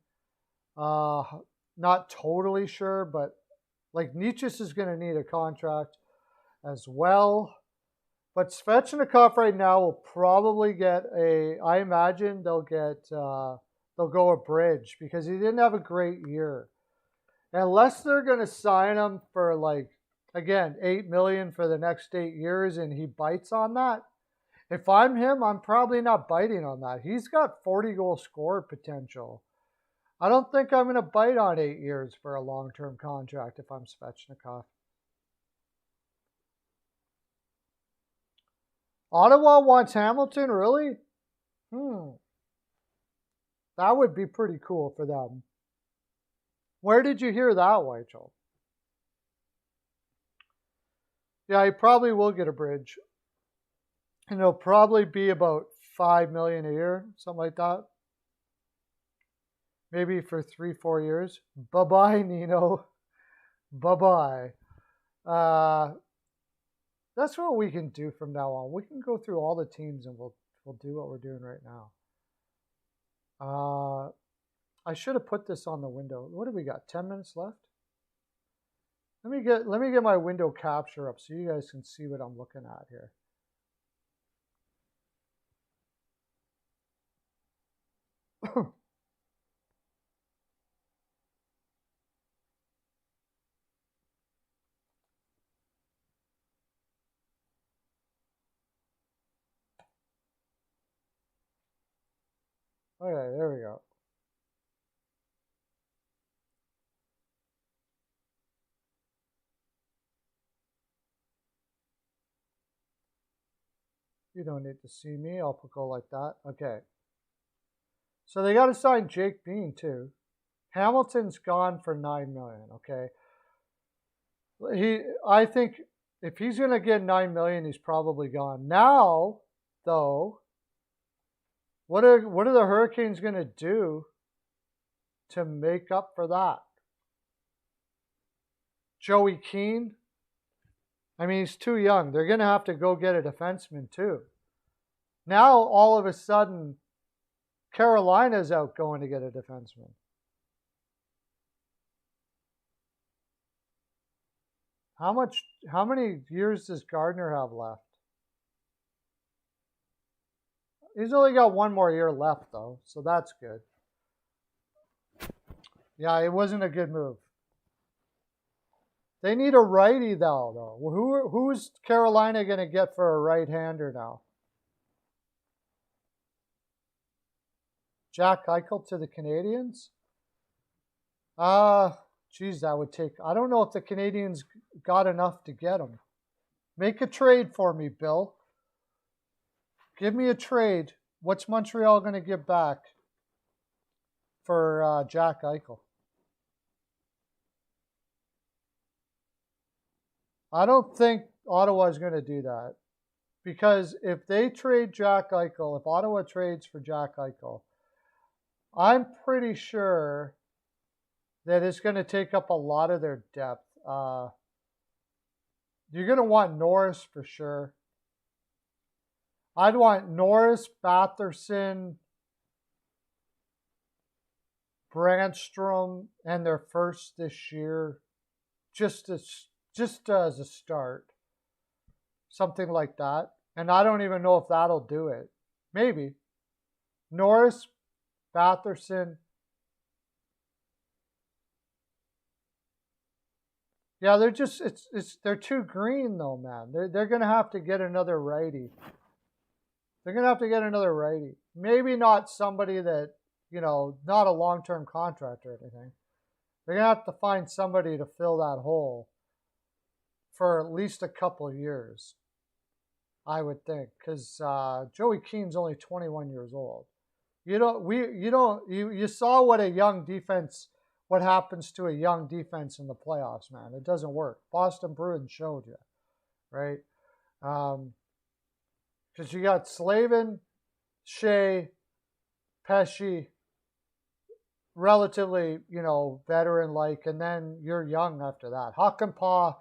Not totally sure, but like Nietzsche is going to need a contract as well. But Svechnikov right now will probably get I imagine they'll go a bridge because he didn't have a great year. Unless they're going to sign him for again, $8 million for the next 8 years and he bites on that. If I'm him, I'm probably not biting on that. He's got 40-goal scorer potential. I don't think I'm going to bite on 8 years for a long-term contract if I'm Svechnikov. Ottawa wants Hamilton, really? That would be pretty cool for them. Where did you hear that, Weichel? Yeah, he probably will get a bridge. And it'll probably be about $5 million a year, something like that. Maybe for 3-4 years. Bye-bye, Nino. Bye-bye. That's what we can do from now on. We can go through all the teams and we'll do what we're doing right now. I should have put this on the window. What do we got? 10 minutes left? Let me get my window capture up so you guys can see what I'm looking at here. Okay, there we go. You don't need to see me. I'll go like that. Okay. So they got to sign Jake Bean too. Hamilton's gone for $9 million. Okay. I think if he's going to get $9 million, he's probably gone. Now, though, what are the Hurricanes going to do to make up for that? Joey Keane? I mean, he's too young. They're going to have to go get a defenseman too. Now, all of a sudden, Carolina's out going to get a defenseman. How many years does Gardner have left? He's only got 1 more year left, though, so that's good. Yeah, it wasn't a good move. They need a righty, though. Who's Carolina going to get for a right-hander now? Jack Eichel to the Canadiens? Geez, that would take... I don't know if the Canadiens got enough to get him. Make a trade for me, Bill. Give me a trade. What's Montreal going to give back for Jack Eichel? I don't think Ottawa is going to do that Because if they trade Jack Eichel, if Ottawa trades for Jack Eichel, I'm pretty sure that it's going to take up a lot of their depth. You're going to want Norris for sure. I'd want Norris, Batherson, Brandstrom, and their first this year, just as a start, something like that. And I don't even know if that'll do it. Maybe Norris, Batherson. Yeah, they're too green though, man. They're gonna have to get another righty. They're gonna have to get another righty. Maybe not somebody that, not a long-term contract or anything. They're gonna have to find somebody to fill that hole for at least a couple of years, I would think, because Joey Keane's only 21 years old. You saw what happens to a young defense in the playoffs, man. It doesn't work. Boston Bruins showed you, right? Because you got Slavin, Shea, Pesci, relatively, veteran-like, and then you're young after that. Hakanpää,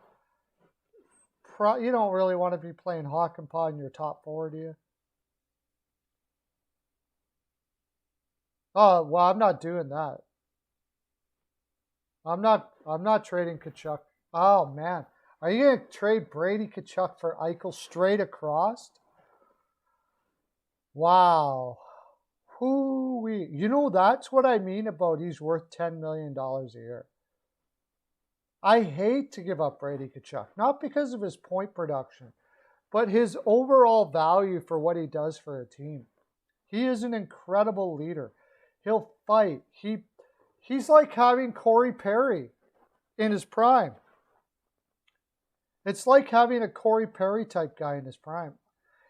you don't really want to be playing Hakanpää in your top four, do you? Oh, well, I'm not doing that. I'm not trading Tkachuk. Oh, man. Are you going to trade Brady Tkachuk for Eichel straight across? Wow. That's what I mean about he's worth $10 million a year. I hate to give up Brady Tkachuk, not because of his point production, but his overall value for what he does for a team. He is an incredible leader. He'll fight. He's like having Corey Perry in his prime. It's like having a Corey Perry type guy in his prime.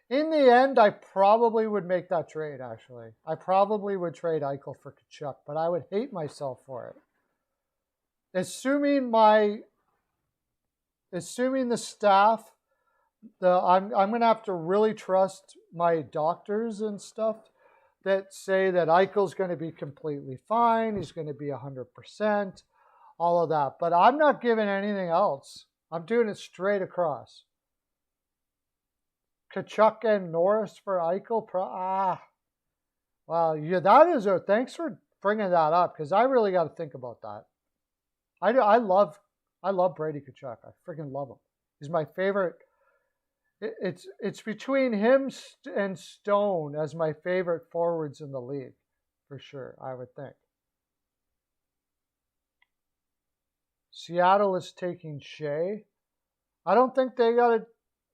In the end, I probably would make that trade, actually. I probably would trade Eichel for Tkachuk, but I would hate myself for it. Assuming the staff, I'm going to have to really trust my doctors and stuff that say that Eichel's going to be completely fine. He's going to be 100%, all of that. But I'm not giving anything else. I'm doing it straight across. Tkachuk and Norris for Eichel. Well, yeah, thanks for bringing that up, because I really got to think about that. I love Brady Tkachuk. I freaking love him. He's my favorite. It's between him and Stone as my favorite forwards in the league, for sure, I would think. Seattle is taking Shea. I don't think they got to,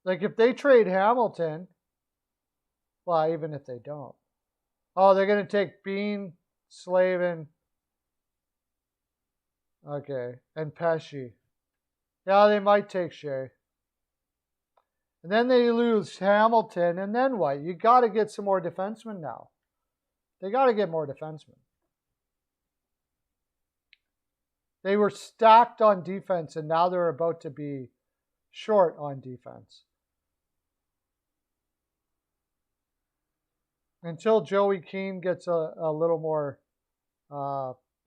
if they trade Hamilton, well, even if they don't. Oh, they're going to take Bean, Slavin, okay, and Pesci. Yeah, they might take Shea. And then they lose Hamilton, and then what? You got to get some more defensemen now. They got to get more defensemen. They were stacked on defense, and now they're about to be short on defense. Until Joey Keane gets a little more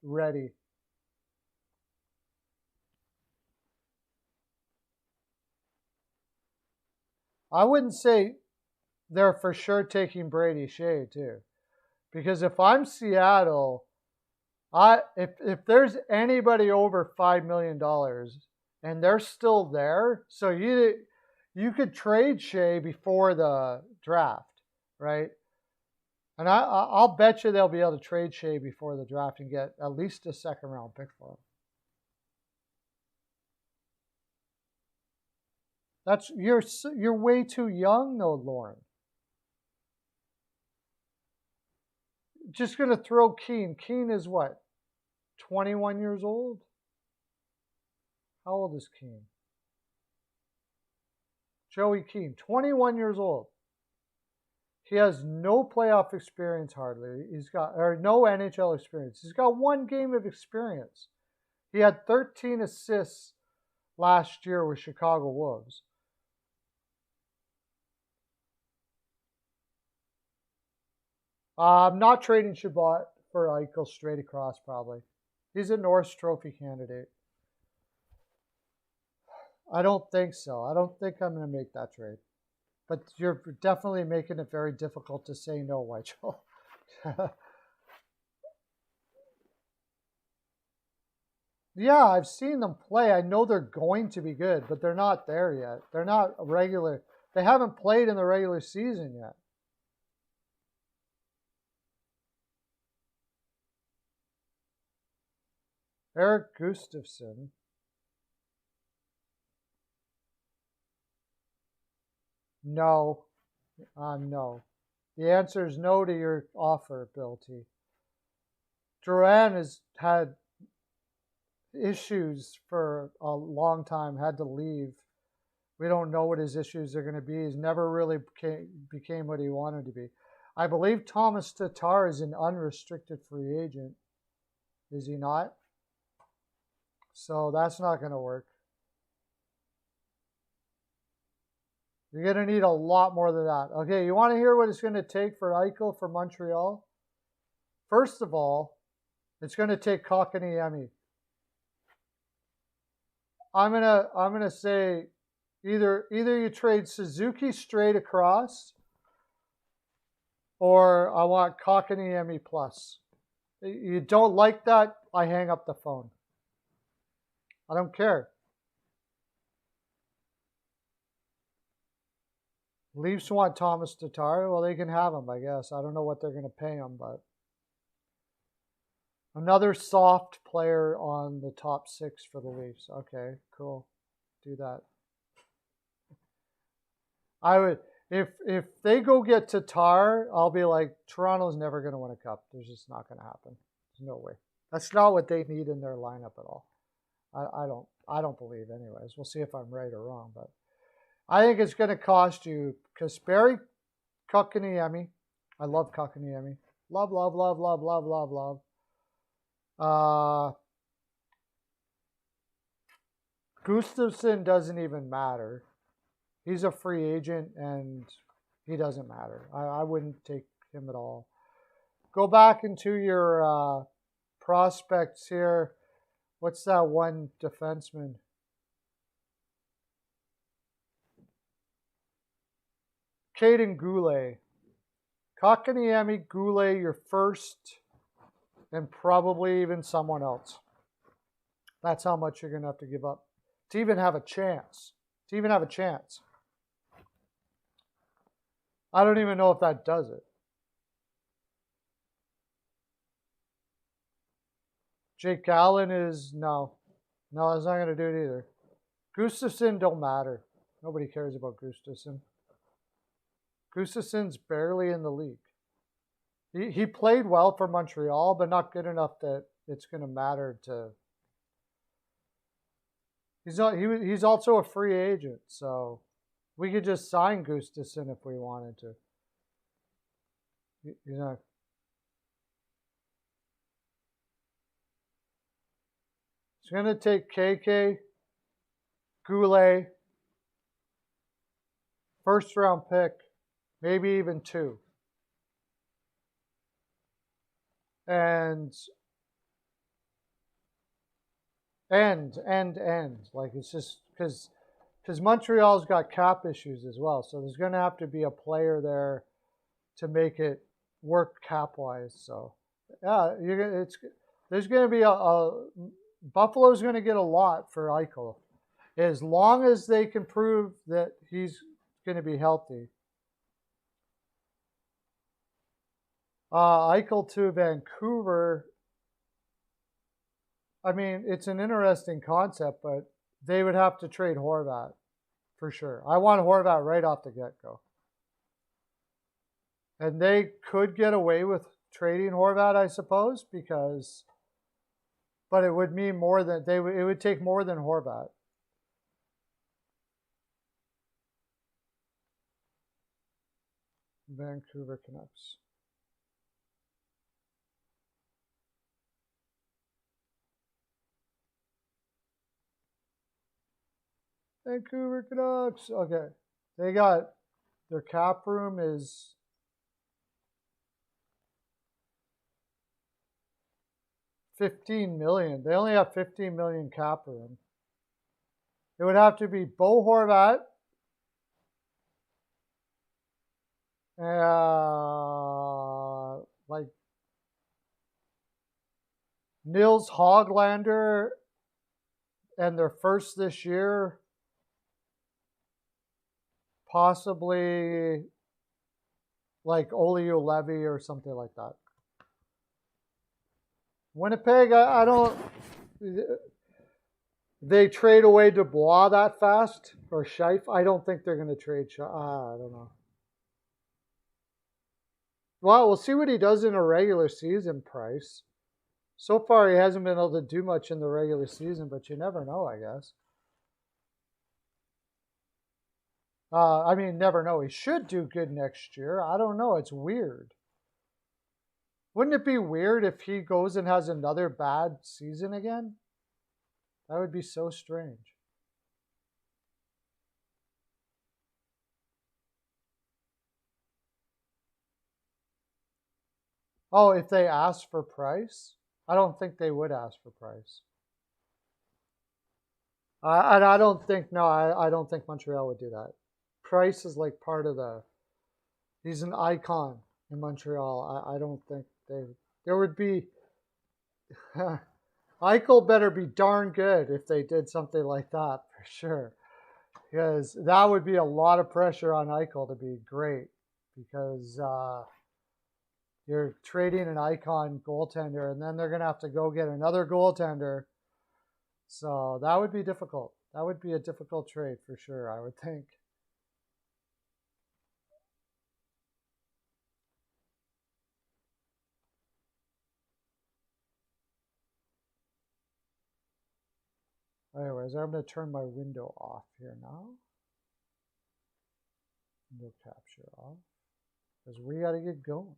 ready. I wouldn't say they're for sure taking Brady Shea too, because if I'm Seattle, if there's anybody over $5 million and they're still there, so you could trade Shea before the draft, right? And I'll bet you they'll be able to trade Shea before the draft and get at least a second round pick for him. You're way too young though, Lauren. Just gonna throw Keane. Keane is what? 21 years old? How old is Keane? Joey Keane, 21 years old. He has no playoff experience hardly. No NHL experience. He's got one game of experience. He had 13 assists last year with Chicago Wolves. I'm not trading Shabbat for Eichel straight across, probably. He's a Norris Trophy candidate. I don't think so. I don't think I'm going to make that trade. But you're definitely making it very difficult to say no, Weichel. Yeah, I've seen them play. I know they're going to be good, but they're not there yet. They're not regular. They haven't played in the regular season yet. Eric Gustafson. No. No. The answer is no to your offer, Bill T. Duran has had issues for a long time, had to leave. We don't know what his issues are going to be. He's never really became what he wanted to be. I believe Thomas Tatar is an unrestricted free agent. Is he not? So that's not going to work. You're going to need a lot more than that. Okay, you want to hear what it's going to take for Eichel for Montreal? First of all, it's going to take Kotkaniemi. I'm gonna say either you trade Suzuki straight across, or I want Kotkaniemi plus. You don't like that? I hang up the phone. I don't care. Leafs want Thomas Tatar. Well, they can have him, I guess. I don't know what they're going to pay him, but another soft player on the top 6 for the Leafs. Okay, cool. Do that. I would if they go get Tatar, I'll be like, Toronto's never going to win a cup. There's just not going to happen. There's no way. That's not what they need in their lineup at all. I don't believe, anyways. We'll see if I'm right or wrong, but I think it's going to cost you because Barry Kotkaniemi. I love Kotkaniemi. Love, love, love, love, love, love, love. Gustafson doesn't even matter. He's a free agent and he doesn't matter. I wouldn't take him at all. Go back into your prospects here. What's that one defenseman? Caden Goulet. Kotkaniemi, Goulet, your first, and probably even someone else. That's how much you're going to have to give up to even have a chance. To even have a chance. I don't even know if that does it. Jake Allen is no. No, that's not going to do it either. Gustafson don't matter. Nobody cares about Gustafson. Gustafson's barely in the league. He played well for Montreal, but not good enough that it's going to matter to. He's also a free agent, so we could just sign Gustafson if we wanted to. You know. It's going to take KK, Goulet, first round pick, maybe even 2. And like it's just because Montreal's got cap issues as well, so there's going to have to be a player there to make it work cap wise. So yeah, there's going to be a Buffalo's going to get a lot for Eichel as long as they can prove that he's going to be healthy. Eichel to Vancouver. I mean, it's an interesting concept, but they would have to trade Horvat for sure. I want Horvat right off the get-go. And they could get away with trading Horvat, I suppose, but it would mean more than it would take more than Horvat. Vancouver Canucks. Vancouver Canucks. Okay. They got their cap room is 15 million. They only have 15 million cap room. It would have to be Bo Horvat, like Nils Hoglander, and their first this year, possibly like Olio Levy or something like that. Winnipeg, I don't. They trade away Dubois that fast or Scheif. I don't think they're going to trade. I don't know. Well, we'll see what he does in a regular season, Price. So far, he hasn't been able to do much in the regular season, but you never know, I guess. I mean, never know. He should do good next year. I don't know. It's weird. Wouldn't it be weird if he goes and has another bad season again? That would be so strange. Oh, if they ask for Price? I don't think they would ask for Price. And I don't think, no, I don't think Montreal would do that. Price is like part of the, he's an icon in Montreal. I don't think there would be, Eichel better be darn good if they did something like that, for sure. Because that would be a lot of pressure on Eichel to be great. Because you're trading an icon goaltender, and then they're going to have to go get another goaltender. So that would be difficult. That would be a difficult trade for sure, I would think. Anyways, I'm going to turn my window off here now. Window capture off. Because we got to get going.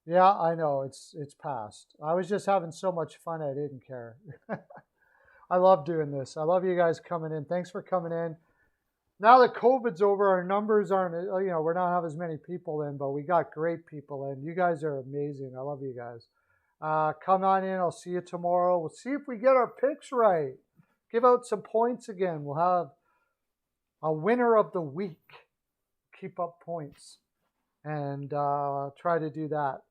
Yeah, I know. It's past. I was just having so much fun, I didn't care. I love doing this. I love you guys coming in. Thanks for coming in. Now that COVID's over, our numbers aren't, we're not have as many people in, but we got great people in. You guys are amazing. I love you guys. Come on in. I'll see you tomorrow. We'll see if we get our picks right. Give out some points again. We'll have a winner of the week. Keep up points and try to do that.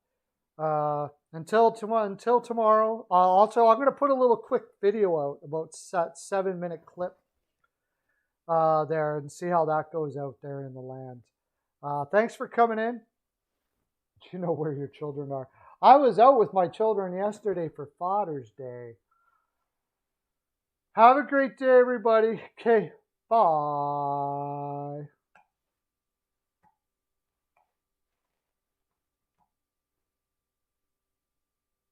Until tomorrow. Also, I'm going to put a little quick video out about that 7-minute clip there and see how that goes out there in the land. Thanks for coming in. You know where your children are. I was out with my children yesterday for Father's Day. Have a great day, everybody. Okay, bye.